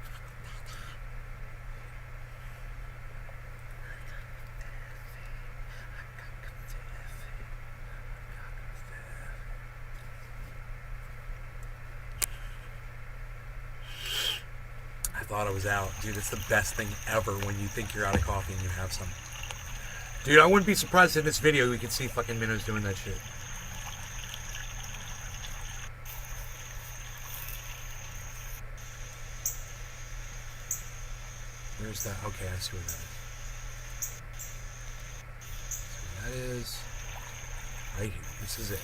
thought I was out. Dude, it's the best thing ever when you think you're out of coffee and you have some. Dude, I wouldn't be surprised in this video we could see fucking minnows doing that shit. Where's that? Okay, I see where that is. That is right here. This is it.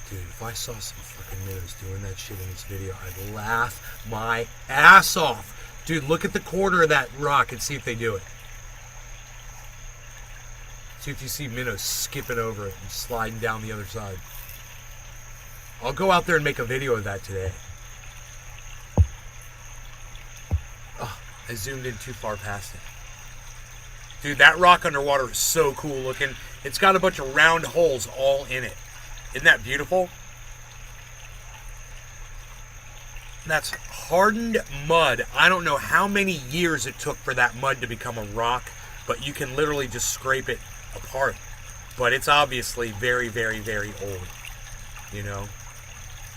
Dude, if I saw some fucking minnows doing that shit in this video, I'd laugh my ass off. Dude, look at the corner of that rock and see if they do it. See if you see minnows skipping over it and sliding down the other side. I'll go out there and make a video of that today. Oh, I zoomed in too far past it. Dude, that rock underwater is so cool looking. It's got a bunch of round holes all in it. Isn't that beautiful? That's hardened mud. I don't know how many years it took for that mud to become a rock, but you can literally just scrape it apart. But it's obviously very, very, very old. You know?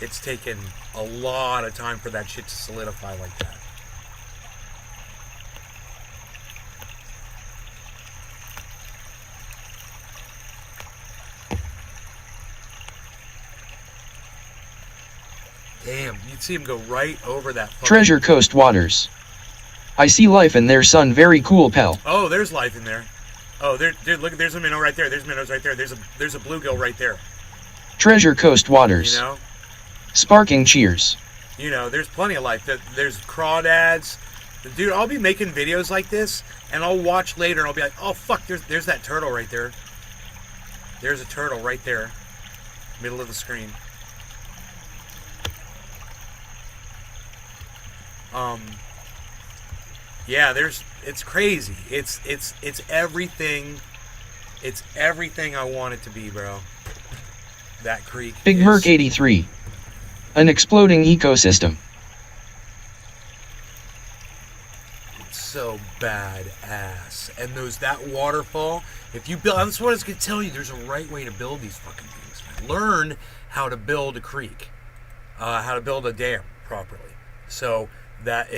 It's taken a lot of time for that shit to solidify like that. Damn, you'd see him go right over that. Treasure Coast waters. I see life in there, son. Very cool, pal. Oh, there's life in there. Oh, dude, look, there's a minnow right there. There's minnows right there. There's a bluegill right there. Treasure Coast waters. You know? Sparking cheers. You know, there's plenty of life. There's crawdads. Dude, I'll be making videos like this, and I'll watch later, and I'll be like, oh, fuck, there's that turtle right there. There's a turtle right there. Middle of the screen. Yeah, it's crazy. It's everything. It's everything I want it to be, bro. That creek. Big Merc 83. An exploding ecosystem. It's so badass. And that waterfall, if you build, that's what I was gonna tell you, there's a right way to build these fucking things, man. Learn how to build a creek. How to build a dam properly. So that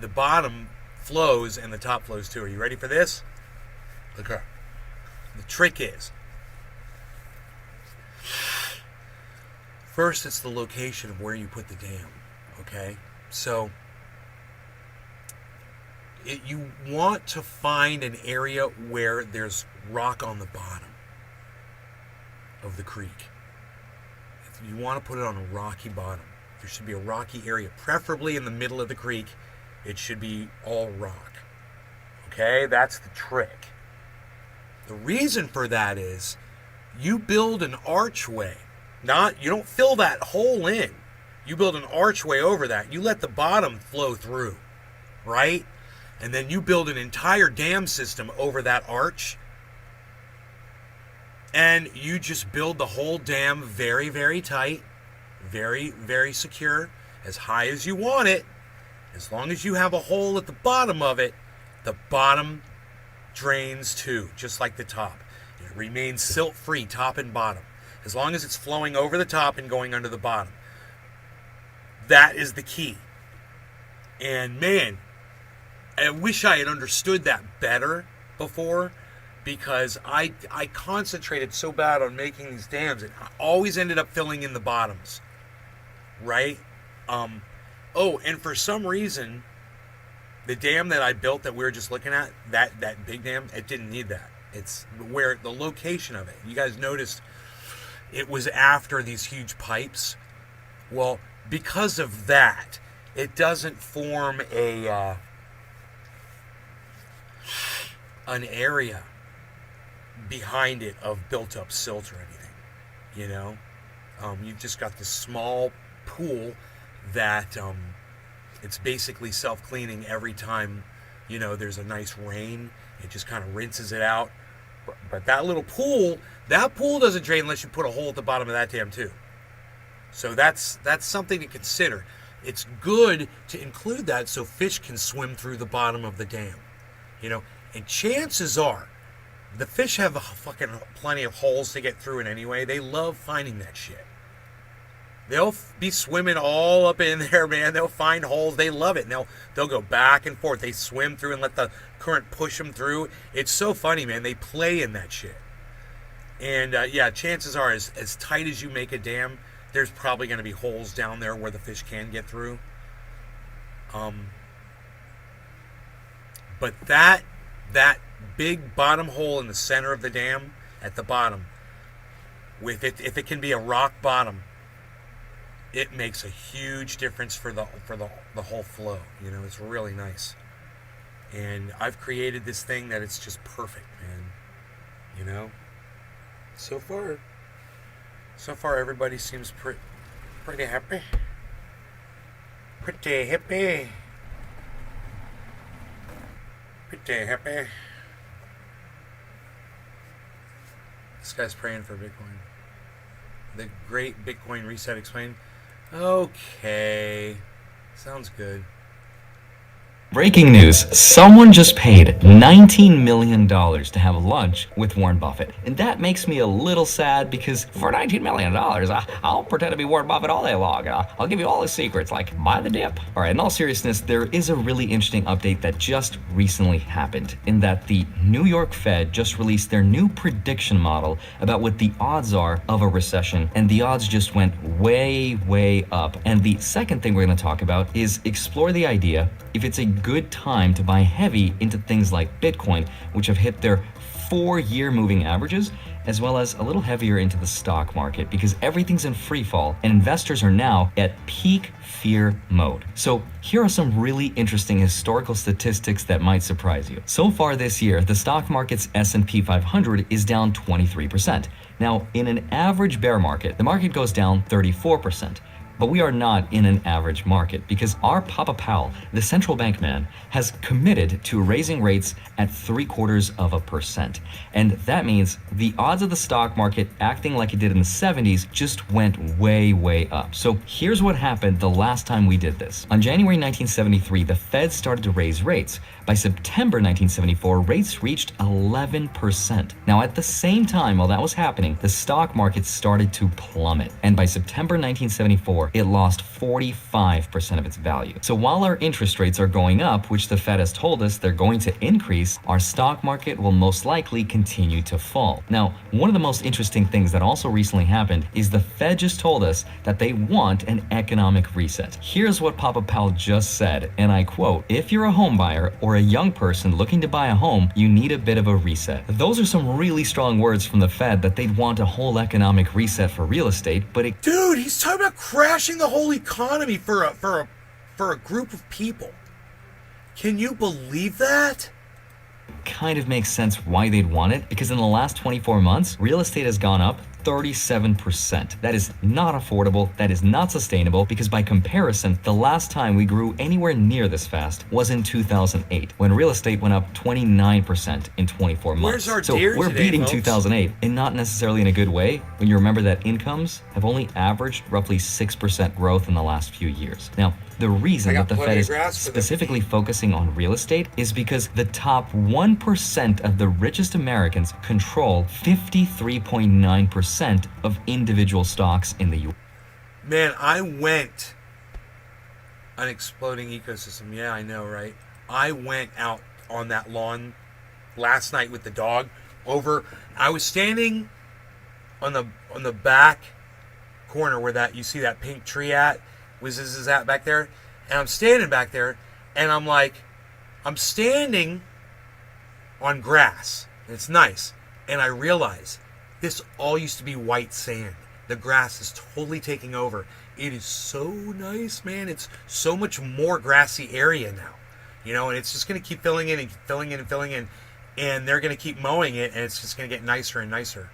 the bottom flows and the top flows too. Are you ready for this? Okay. The trick is, first it's the location of where you put the dam. Okay? So you want to find an area where there's rock on the bottom of the creek. You want to put it on a rocky bottom. There should be a rocky area, preferably in the middle of the creek. It should be all rock. Okay, that's the trick. The reason for that is you build an archway. You don't fill that hole in. You build an archway over that. You let the bottom flow through, right? And then you build an entire dam system over that arch. And you just build the whole dam very, very tight. Very, very secure, as high as you want it. As long as you have a hole at the bottom of it, the bottom drains too, just like the top. It remains silt-free, top and bottom. As long as it's flowing over the top and going under the bottom. That is the key. And man, I wish I had understood that better before, because I concentrated so bad on making these dams, and I always ended up filling in the bottoms. Right? Oh, and for some reason, the dam that I built that we were just looking at, that big dam, it didn't need that. It's where the location of it. You guys noticed it was after these huge pipes. Well, because of that, it doesn't form an area behind it of built up silt or anything. You know? You've just got this small pool that it's basically self-cleaning every time, you know, there's a nice rain. It just kind of rinses it out. But that little pool, that pool doesn't drain unless you put a hole at the bottom of that dam too. So that's something to consider. It's good to include that so fish can swim through the bottom of the dam, you know. And chances are, the fish have fucking plenty of holes to get through it anyway. They love finding that shit. They'll be swimming all up in there, man. They'll find holes. They love it. And they'll go back and forth. They swim through and let the current push them through. It's so funny, man. They play in that shit. And yeah, chances are, as tight as you make a dam, there's probably going to be holes down there where the fish can get through. But that big bottom hole in the center of the dam at the bottom, if it can be a rock bottom, it makes a huge difference for the whole flow. You know, it's really nice. And I've created this thing that it's just perfect, man. You know, so far everybody seems pretty happy. Pretty happy. Pretty happy. This guy's praying for Bitcoin. The great Bitcoin reset explained. Okay. Sounds good. Breaking news, someone just paid $19 million to have lunch with Warren Buffett. And that makes me a little sad because for $19 million, I'll pretend to be Warren Buffett all day long. I'll give you all the secrets, like buy the dip. All right, in all seriousness, there is a really interesting update that just recently happened in that the New York Fed just released their new prediction model about what the odds are of a recession. And the odds just went way, way up. And the second thing we're going to talk about is explore the idea if it's a good time to buy heavy into things like Bitcoin, which have hit their 4-year moving averages, as well as a little heavier into the stock market because everything's in free fall and investors are now at peak fear mode. So here are some really interesting historical statistics that might surprise you. So far this year, the stock market's S&P 500 is down 23%. Now, in an average bear market, the market goes down 34%. But we are not in an average market because our Papa Powell, the central bank man, has committed to raising rates at 0.75%. And that means the odds of the stock market acting like it did in the 70s just went way, way up. So here's what happened the last time we did this. On January 1973, the Fed started to raise rates. By September 1974, rates reached 11%. Now, at the same time while that was happening, the stock market started to plummet. And by September 1974, it lost 45% of its value. So while our interest rates are going up, which the Fed has told us they're going to increase, our stock market will most likely continue to fall. Now, one of the most interesting things that also recently happened is the Fed just told us that they want an economic reset. Here's what Papa Powell just said, and I quote, "If you're a home buyer or a young person looking to buy a home, you need a bit of a reset." Those are some really strong words from the Fed that they'd want a whole economic reset for real estate, but it... Dude, he's talking about crashing the whole economy for a group of people. Can you believe that? kind of makes sense why they'd want it, because in the last 24 months, real estate has gone up 37%. That is not affordable, that is not sustainable, because by comparison, the last time we grew anywhere near this fast was in 2008, when real estate went up 29% in 24 months. Where's our so deer we're today, beating folks? 2008, and not necessarily in a good way, when you remember that incomes have only averaged roughly 6% growth in the last few years. Now, the reason that the Fed is specifically focusing on real estate is because the top 1% of the richest Americans control 53.9% of individual stocks in the U.S. Man, I went an exploding ecosystem. Yeah, I know, right? I went out on that lawn last night with the dog I was standing on the back corner where that you see that pink tree at. Is that back there? And I'm standing back there, and I'm standing on grass. It's nice. And I realize this all used to be white sand. The grass is totally taking over. It is so nice, man. It's so much more grassy area now. You know, and it's just going to keep filling in and filling in and filling in. And they're going to keep mowing it, and it's just going to get nicer and nicer.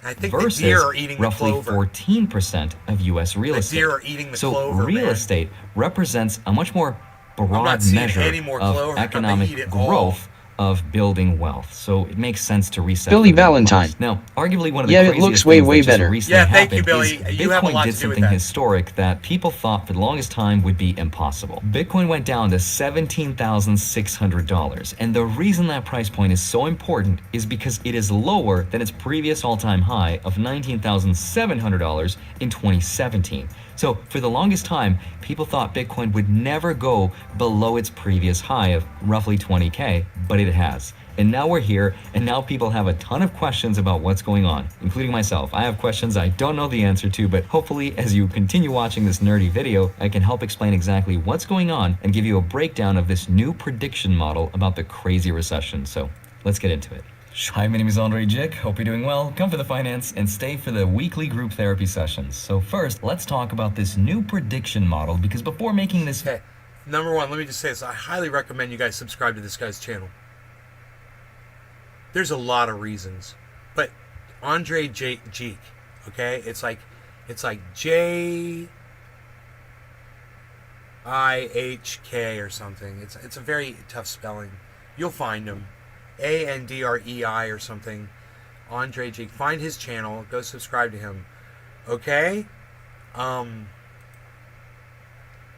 I think the deer are eating the clover. Roughly 14% of U.S. real estate. The deer are eating the clover, So real man. estate represents a much more I'm not broad seeing measure any more of clover. economic They eat it all. growth of building wealth, so it makes sense to reset. Billy for the Valentine. price. Now, arguably one of the Yeah, it craziest looks way, things way that just better. recently Yeah, thank you, happened Billy. is You have a Bitcoin lot did to do with something that. historic that people thought for the longest time would be impossible. Bitcoin went down to $17,600, and the reason that price point is so important is because it is lower than its previous all-time high of $19,700 in 2017. So for the longest time, people thought Bitcoin would never go below its previous high of roughly 20K, but it has. And now we're here, and now people have a ton of questions about what's going on, including myself. I have questions I don't know the answer to, but hopefully as you continue watching this nerdy video, I can help explain exactly what's going on and give you a breakdown of this new prediction model about the crazy recession. So let's get into it. Hi, my name is Andre Jick. Hope you're doing well. Come for the finance and stay for the weekly group therapy sessions. So first, let's talk about this new prediction model, because before making this... Okay, number one, let me just say this. I highly recommend you guys subscribe to this guy's channel. There's a lot of reasons, but Andre Jeek, okay? It's like Jihk or something. It's a very tough spelling. You'll find him. Andrei or something. Andre Jeek. Find his channel. Go subscribe to him. Okay?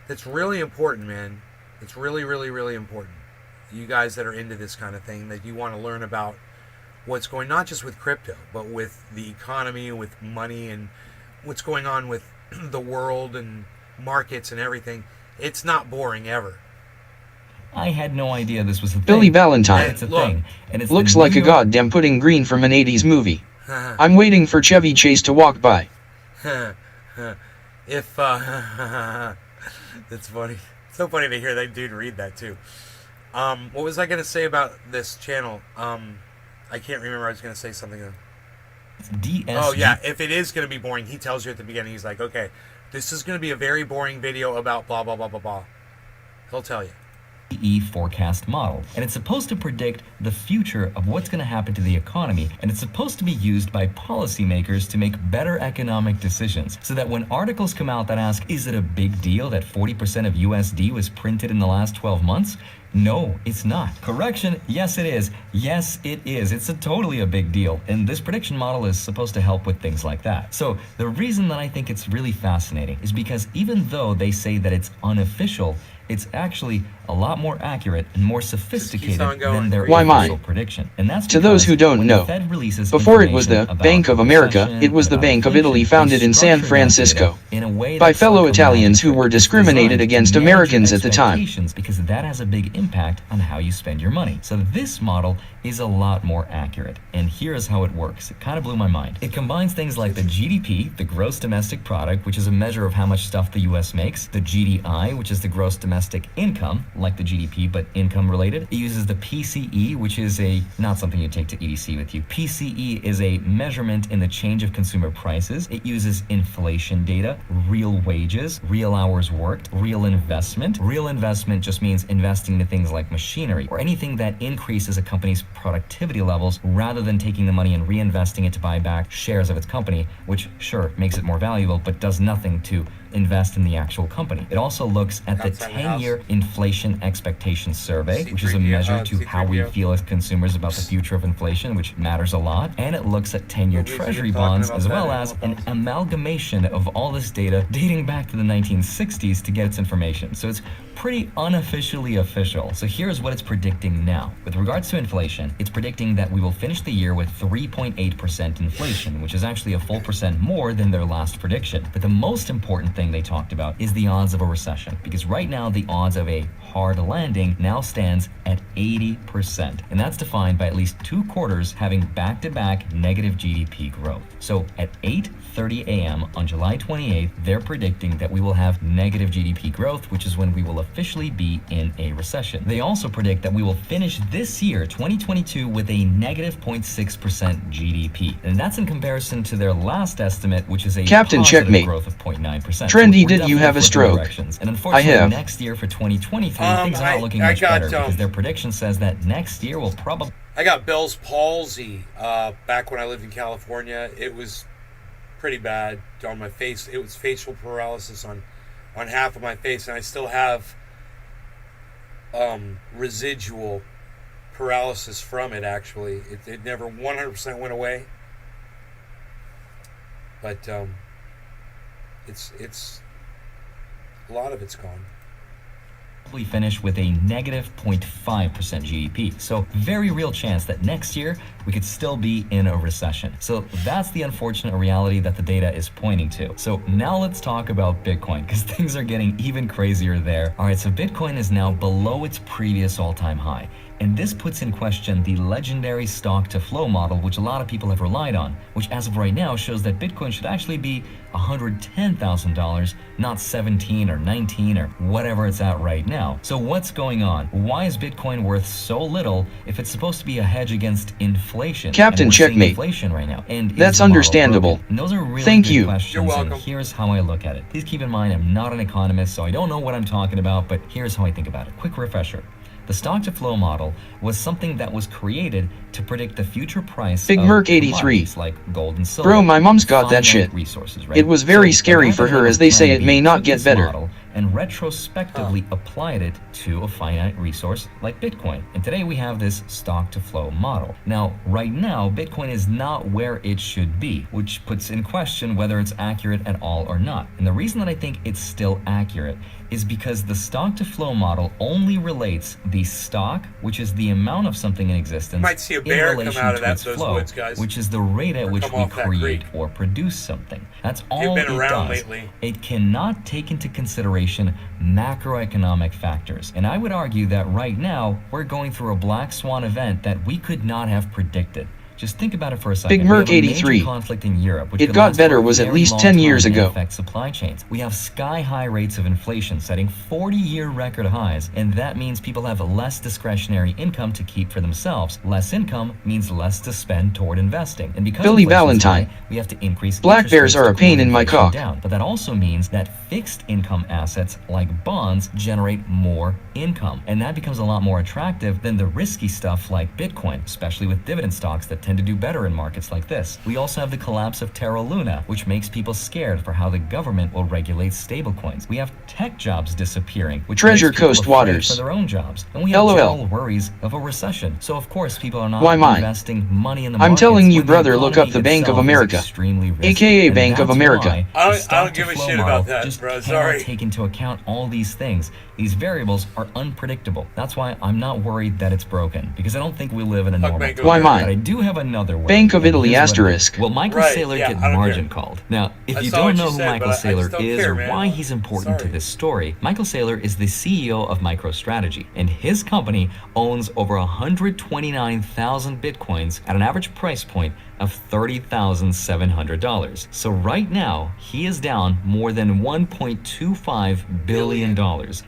That's really important, man. It's really, really, really important. You guys that are into this kind of thing, that you want to learn about what's going, not just with crypto, but with the economy, with money, and what's going on with the world and markets and everything. It's not boring ever. I had no idea this was a thing. Billy Valentine. It's a Look, thing. And it's Looks the like New a York- goddamn pudding green from an 80s movie. I'm waiting for Chevy Chase to walk by. If that's funny. So funny to hear that dude read that too. What was I gonna say about this channel? I can't remember. I was gonna say something. DSG. Oh yeah, if it is gonna be boring, he tells you at the beginning. He's like, okay, this is gonna be a very boring video about blah blah blah blah blah. He'll tell you. Forecast model, and it's supposed to predict the future of what's going to happen to the economy, and it's supposed to be used by policymakers to make better economic decisions, so that when articles come out that ask, is it a big deal that 40% of USD was printed in the last 12 months? No, it's not. Correction, yes it is. Yes it is. It's totally a big deal. And this prediction model is supposed to help with things like that. So the reason that I think it's really fascinating is because even though they say that it's unofficial, it's actually a lot more accurate and more sophisticated than their Why official mine? prediction. And that's To those who don't when know, the Fed releases before it was the information about Bank of America, recession, it was the about Bank of inflation, Italy, they founded in San structure that Francisco data in a way by that's fellow like a Italians who magic were trick. It's discriminated designed to against manage your Americans at the time. expectations, because that has a big impact on how you spend your money. So this model is a lot more accurate, and here's how it works. It kind of blew my mind. It combines things like the GDP, the gross domestic product, which is a measure of how much stuff the US makes, the GDI, which is the gross domestic income, like the GDP but income related. It uses the PCE, which is not something you take to EDC with you. PCE is a measurement in the change of consumer prices. It uses inflation data, real wages, real hours worked, real investment. Real investment just means investing into things like machinery or anything that increases a company's productivity levels, rather than taking the money and reinvesting it to buy back shares of its company, which sure makes it more valuable but does nothing to invest in the actual company. It also looks at the Outside the house. 10-year inflation expectation survey, which is a C3PO, measure to how we C3PO. feel as consumers about the future of inflation, which matters a lot. And it looks at 10-year Nobody's treasury even talking bonds, about as that well anymore, as an folks. amalgamation of all this data dating back to the 1960s to get its information. So it's pretty unofficially official. So here's what it's predicting now. With regards to inflation, it's predicting that we will finish the year with 3.8% inflation, which is actually a full percent more than their last prediction. But the most important thing they talked about is the odds of a recession, because right now the odds of a hard landing now stands at 80%, and that's defined by at least 2 quarters having back-to-back negative GDP growth. So at 8:30 a.m. on July 28th, they're predicting that we will have negative GDP growth, which is when we will officially be in a recession. They also predict that we will finish this year, 2022, with a negative 0.6% GDP, and that's in comparison to their last estimate, which is a Captain positive Checkmate. growth of 0.9%. Trendy, we're did you definitely have a flipping stroke? directions. And unfortunately, I have. next year for 2023, things are I- not looking I much got, better, because their prediction says that next year will probably I got Bell's palsy back when I lived in California. It was pretty bad on my face. It was facial paralysis on half of my face, and I still have residual paralysis from it, actually. It never 100% went away. But it's a lot of it's gone. We finish with a negative 0.5% GDP. So very real chance that next year we could still be in a recession. So that's the unfortunate reality that the data is pointing to. So now let's talk about Bitcoin, because things are getting even crazier there. All right, so Bitcoin is now below its previous all-time high. And this puts in question the legendary stock-to-flow model, which a lot of people have relied on, which as of right now shows that Bitcoin should actually be $110,000, not 17 or 19 or whatever it's at right now. So what's going on? Why is Bitcoin worth so little if it's supposed to be a hedge against inflation? Captain, And we're seeing checkmate. Inflation right now. And is That's the model understandable. broken? And those are really Thank good you. questions. You're welcome. And here's how I look at it. Please keep in mind I'm not an economist, so I don't know what I'm talking about, but here's how I think about it. Quick refresher. The stock-to-flow model was something that was created to predict the future price Big of Merc 83. commodities like gold and silver. Bro, my mom's got that finite shit. Resources, right? It was very So scary what for happened her, was as they say Plan it B may not took get this better. model and retrospectively applied it to a finite resource like Bitcoin. And today we have this stock-to-flow model. Now, right now, Bitcoin is not where it should be, which puts in question whether it's accurate at all or not. And the reason that I think it's still accurate is because the stock-to-flow model only relates the stock, which is the amount of something in existence, You might see a bear in come relation out of to its those flow, woods, guys. which is the rate at Or which come we off that create creek. or produce something. That's all You've been it around does. lately. It cannot take into consideration macroeconomic factors. And I would argue that right now, we're going through a black swan event that we could not have predicted. Just think about it for a second. Big Merc We have a major 83. conflict in Europe, which It could got last better for a was at very least long 10 years time and ago. affect supply chains. We have sky-high rates of inflation setting 40-year record highs, and that means people have less discretionary income to keep for themselves. Less income means less to spend toward investing. And because Billy inflation's Valentine. high, we have to increase Black interest bears rates are to a pain cool in my inflation cock. down. But that also means that fixed income assets like bonds generate more income, and that becomes a lot more attractive than the risky stuff like Bitcoin, especially with dividend stocks that tend to do better in markets like this. We also have the collapse of Terra Luna, which makes people scared for how the government will regulate stablecoins. We have tech jobs disappearing, which Treasure makes people Coast afraid Waters. for their own jobs. And we have LOL. general worries of a recession. So of course people are not Why mine? investing money in the I'm markets telling you, when the brother, look up economy the Bank of itself is America, extremely risky. aka And Bank of that's America. why I the don't give a stock-to-flow shit model about that, just bro. cannot Sorry. take into account all these things. These variables are unpredictable. That's why I'm not worried that it's broken, because I don't think we live in a normal Bank of Why time. mine? But I do have another worry. Bank of and Italy here's what it is. asterisk. Will Michael Right, Saylor yeah, get I don't margin care. called? Now, if I you saw don't what know you who said, Michael but I just Saylor don't is care, or man. why he's important to Sorry. this story, Michael Saylor is the CEO of MicroStrategy, and his company owns over 129,000 Bitcoins at an average price point of $30,700. So right now, he is down more than $1.25 billion.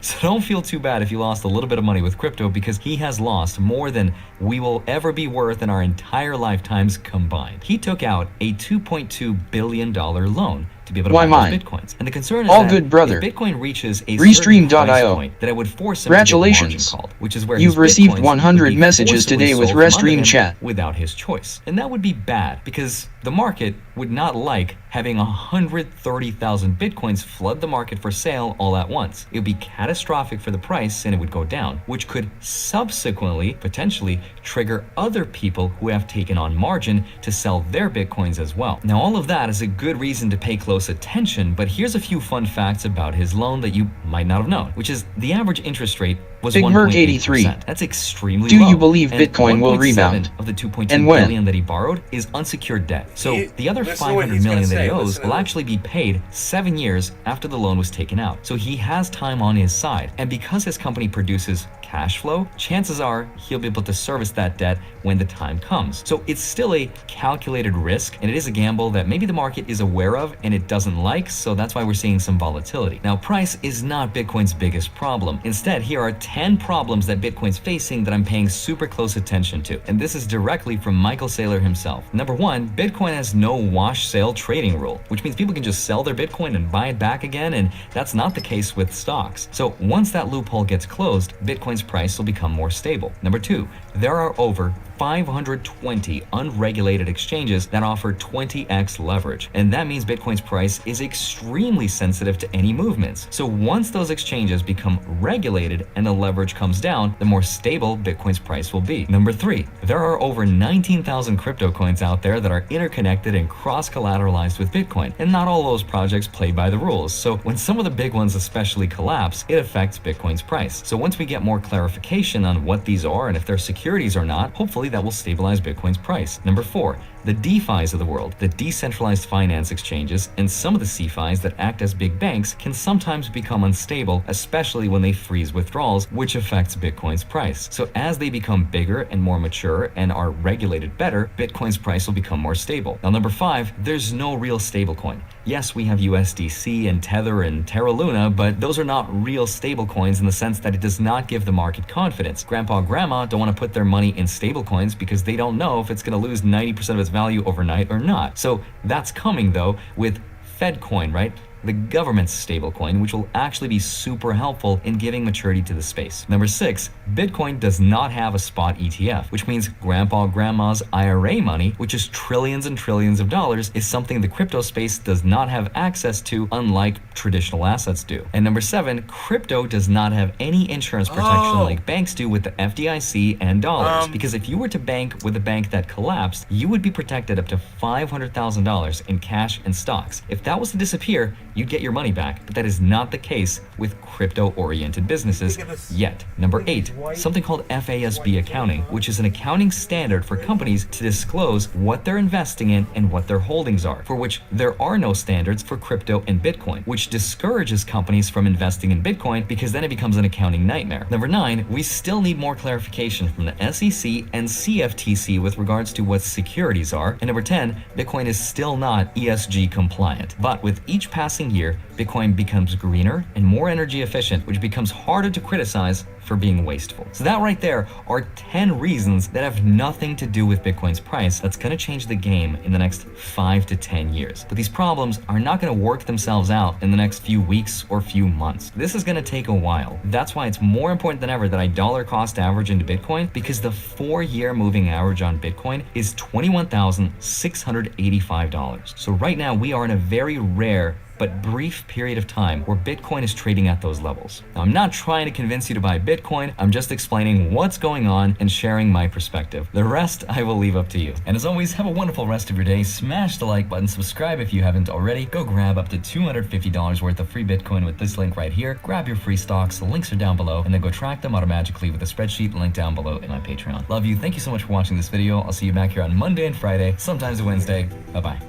So don't feel too bad if you lost a little bit of money with crypto, because he has lost more than we will ever be worth in our entire lifetimes combined. He took out a $2.2 billion loan to be able to Why buy those mine? Bitcoins. And the concern is All that good, brother. if Bitcoin reaches a certain Restream.io. price point, that it would force him Congratulations. to get margin called, which is where You've his received Bitcoins 100 would be messages forcibly today with sold from under Restream him chat. without his choice. And that would be bad, because the market would not like having 130,000 Bitcoins flood the market for sale all at once. It would be catastrophic for the price, and it would go down, which could subsequently potentially trigger other people who have taken on margin to sell their Bitcoins as well. Now, all of that is a good reason to pay close attention, but here's a few fun facts about his loan that you might not have known, which is the average interest rate was Big Merc 1.8%. 83. That's extremely Do low. you believe And Bitcoin will 1.7 rebound? of the 2.2 And when? billion that he borrowed is unsecured debt. So the other Listen to what 500 he's gonna million that he say. owes Listen to will this. actually be paid 7 years after the loan was taken out. So he has time on his side. And because his company produces cash flow, chances are he'll be able to service that debt when the time comes. So it's still a calculated risk, and it is a gamble that maybe the market is aware of and it doesn't like, so that's why we're seeing some volatility. Now, price is not Bitcoin's biggest problem. Instead, here are 10 problems that Bitcoin's facing that I'm paying super close attention to. And this is directly from Michael Saylor himself. Number one, Bitcoin has no wash sale trading rule, which means people can just sell their Bitcoin and buy it back again, and that's not the case with stocks. So once that loophole gets closed, Bitcoin's price will become more stable. Number two, there are over 520 unregulated exchanges that offer 20x leverage. And that means Bitcoin's price is extremely sensitive to any movements. So once those exchanges become regulated and the leverage comes down, the more stable Bitcoin's price will be. Number 3, there are over 19,000 crypto coins out there that are interconnected and cross-collateralized with Bitcoin, and not all those projects play by the rules. So when some of the big ones especially collapse, it affects Bitcoin's price. So once we get more clarification on what these are and if they're securities or not, hopefully that will stabilize Bitcoin's price. Number 4, the DeFis of the world, the decentralized finance exchanges, and some of the CeFis that act as big banks can sometimes become unstable, especially when they freeze withdrawals, which affects Bitcoin's price. So as they become bigger and more mature and are regulated better, Bitcoin's price will become more stable. Now, number 5, there's no real stablecoin. Yes, we have USDC and Tether and Terra Luna, but those are not real stablecoins in the sense that it does not give the market confidence. Grandpa, grandma don't want to put their money in stablecoins because they don't know if it's going to lose 90% of its value overnight or not. So that's coming though with Fedcoin, right? The government's stablecoin, which will actually be super helpful in giving maturity to the space. Number 6, Bitcoin does not have a spot ETF, which means grandpa, grandma's IRA money, which is trillions and trillions of dollars, is something the crypto space does not have access to, unlike traditional assets do. And number 7, crypto does not have any insurance protection like banks do with the FDIC and dollars. Because if you were to bank with a bank that collapsed, you would be protected up to $500,000 in cash and stocks. If that was to disappear, you'd get your money back, but that is not the case with crypto-oriented businesses yet. Number 8, something called FASB accounting, which is an accounting standard for companies to disclose what they're investing in and what their holdings are, for which there are no standards for crypto and Bitcoin, which discourages companies from investing in Bitcoin because then it becomes an accounting nightmare. Number 9, we still need more clarification from the SEC and CFTC with regards to what securities are. And number 10, Bitcoin is still not ESG compliant, but with each passing year, Bitcoin becomes greener and more energy efficient, which becomes harder to criticize for being wasteful. So that right there are 10 reasons that have nothing to do with Bitcoin's price that's going to change the game in the next 5 to 10 years. But these problems are not going to work themselves out in the next few weeks or few months. This is going to take a while. That's why it's more important than ever that I dollar cost average into Bitcoin, because the 4-year moving average on Bitcoin is $21,685. So right now we are in a very rare but brief period of time where Bitcoin is trading at those levels. Now, I'm not trying to convince you to buy Bitcoin, I'm just explaining what's going on and sharing my perspective. The rest I will leave up to you. And as always, have a wonderful rest of your day. Smash the like button, subscribe if you haven't already. Go grab up to $250 worth of free Bitcoin with this link right here. Grab your free stocks, the links are down below, and then go track them automatically with a spreadsheet link down below in my Patreon. Love you, thank you so much for watching this video. I'll see you back here on Monday and Friday, sometimes a Wednesday. Bye-bye.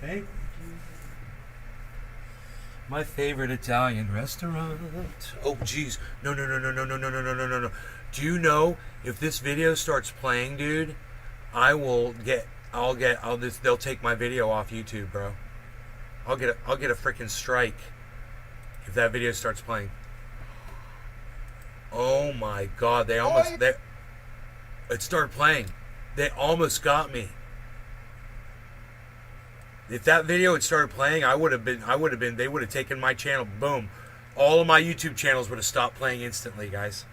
Hey. My favorite Italian restaurant. Oh, geez. No. Do you know if this video starts playing, dude, they'll take my video off YouTube, bro. I'll get a freaking strike if that video starts playing. Oh my God, it started playing. They almost got me. If that video had started playing, they would have taken my channel. Boom. All of my YouTube channels would have stopped playing instantly, guys.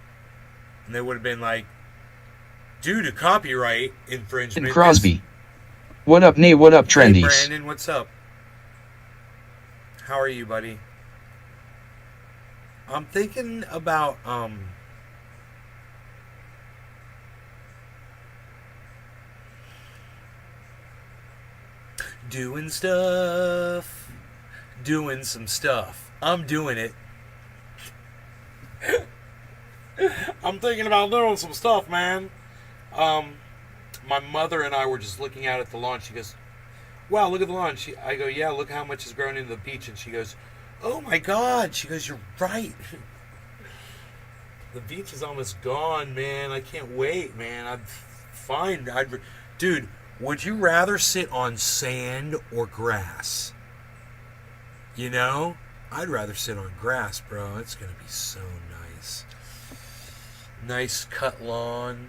And they would have been like, due to copyright infringement. And Crosby. What up, Nate? What up, Trendies? Hey, Brandon, what's up? How are you, buddy? I'm thinking about, doing some stuff. I'm doing it. I'm thinking about doing some stuff, man. My mother and I were just looking out at the lawn. She goes, wow, look at the lawn. I go, yeah, look how much has grown into the beach. And she goes, oh my God. She goes, you're right. The beach is almost gone, man. I can't wait, man. Dude, would you rather sit on sand or grass? You know? I'd rather sit on grass, bro. It's going to be so nice. Nice cut lawn.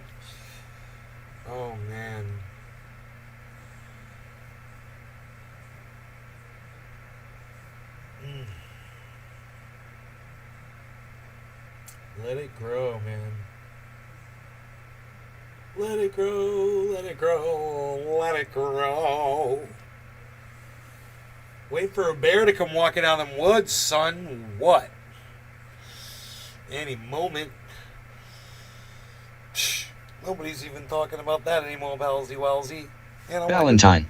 Oh, man. Let it grow, man. Let it grow, let it grow, let it grow. Wait for a bear to come walking out of them woods, son. What? Any moment. Psh, nobody's even talking about that anymore, Belsy Welsy. Valentine.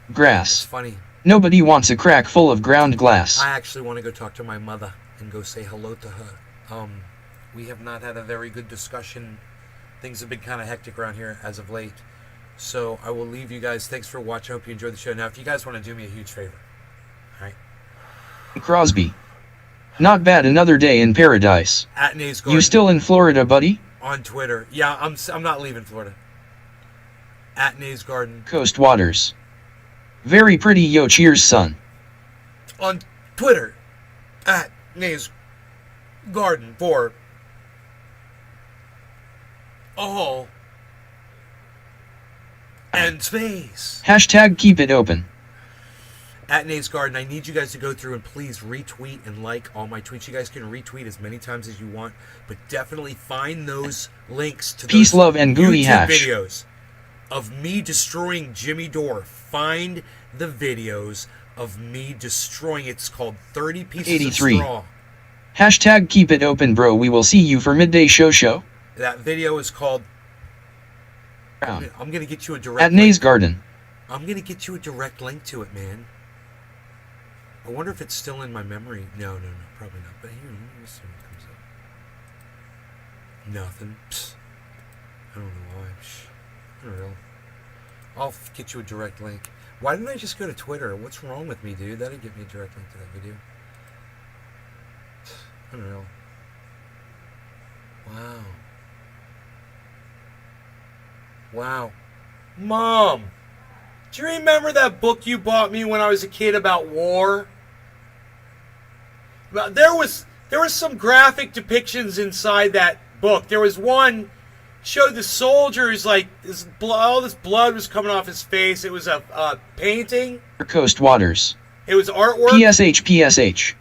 It's Grass. funny. Nobody wants a crack full of ground glass. I actually want to go talk to my mother and go say hello to her. We have not had a very good discussion. Things have been kind of hectic around here as of late. So I will leave you guys. Thanks for watching. I hope you enjoyed the show. Now, if you guys want to do me a huge favor. All right. Crosby. Not bad, another day in paradise. At Nays Garden. You still in Florida, buddy? On Twitter. Yeah, I'm not leaving Florida. At Nays Garden. Coast Waters. Very pretty, yo, cheers, son. On Twitter. At Nays Garden for all and space. Hashtag keep it open. At Nays Garden, I need you guys to go through and please retweet and like all my tweets. You guys can retweet as many times as you want, but definitely find those links to Peace, those love, and gooey YouTube hash. videos of me destroying Jimmy Dore. Find the videos of me destroying. It's called 30 Pieces 83. of Straw. Hashtag keep it open, bro. We will see you for midday show. That video is called... Brown. I'm going to get you a direct At Nays link. Garden. I'm going to get you a direct link to it, man. I wonder if it's still in my memory. No, probably not. But here, let me see what comes up. Nothing. Psst. I don't know why. I don't know. I'll get you a direct link. Why didn't I just go to Twitter? What's wrong with me, dude? That'd get me a direct link to that video. I don't know. Wow. Mom! Do you remember that book you bought me when I was a kid about war? Well, there was some graphic depictions inside that book. There was one showed the soldiers like all this blood was coming off his face. It was a painting. Coast Waters. It was artwork. PSH.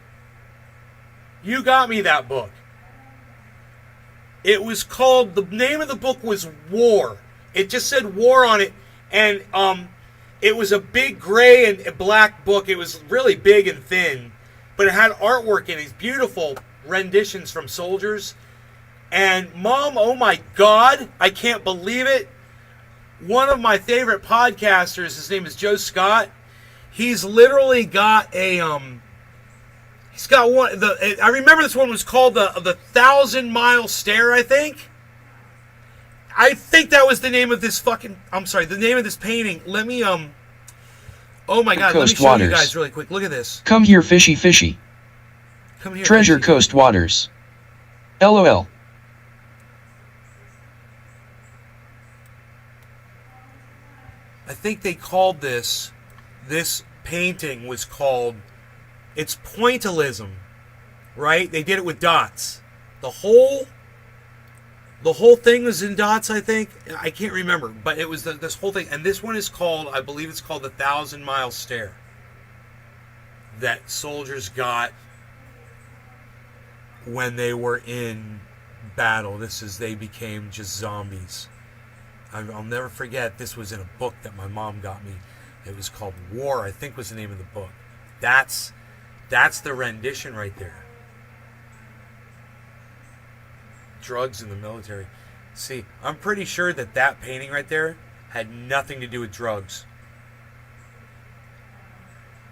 You got me that book. It was called, the name of the book was War. It just said War on it, and it was a big gray and black book. It was really big and thin, but it had artwork in these beautiful renditions from soldiers. And Mom, oh my God, I can't believe it. One of my favorite podcasters, his name is Joe Scott. He's literally got a he's got one. I remember this one was called the 1,000-mile stare. I think that was the name of this the name of this painting. Let me oh my God, let me show you guys really quick. Look at this. Come here, fishy. Come here. Treasure fishy. Coast Waters. LOL. I think they called this painting was called, it's pointillism, right? They did it with dots. The whole thing was in dots, I think. I can't remember, but it was this whole thing. And this one is called, I believe it's called the 1,000-mile stare. That soldiers got when they were in battle. They became just zombies. I'll never forget, this was in a book that my mom got me. It was called War, I think was the name of the book. That's the rendition right there. Drugs in the military. See, I'm pretty sure that painting right there had nothing to do with drugs.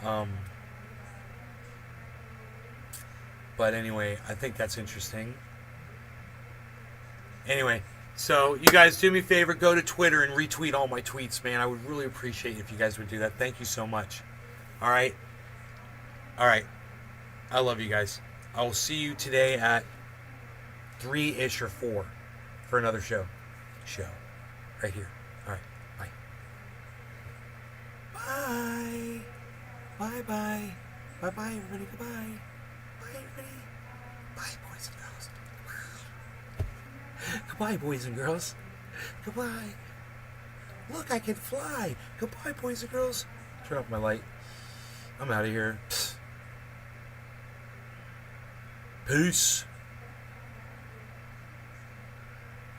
But anyway, I think that's interesting. Anyway, so you guys do me a favor, go to Twitter and retweet all my tweets, man. I would really appreciate it if you guys would do that. Thank you so much. All right. I love you guys. I will see you today at 3-ish or 4 for another show. Right here. All right. Bye. Bye. Bye-bye. Bye-bye, everybody. Goodbye. Bye, everybody. Bye, boys and girls. Goodbye, boys and girls. Goodbye. Look, I can fly. Goodbye, boys and girls. Turn off my light. I'm out of here. Peace.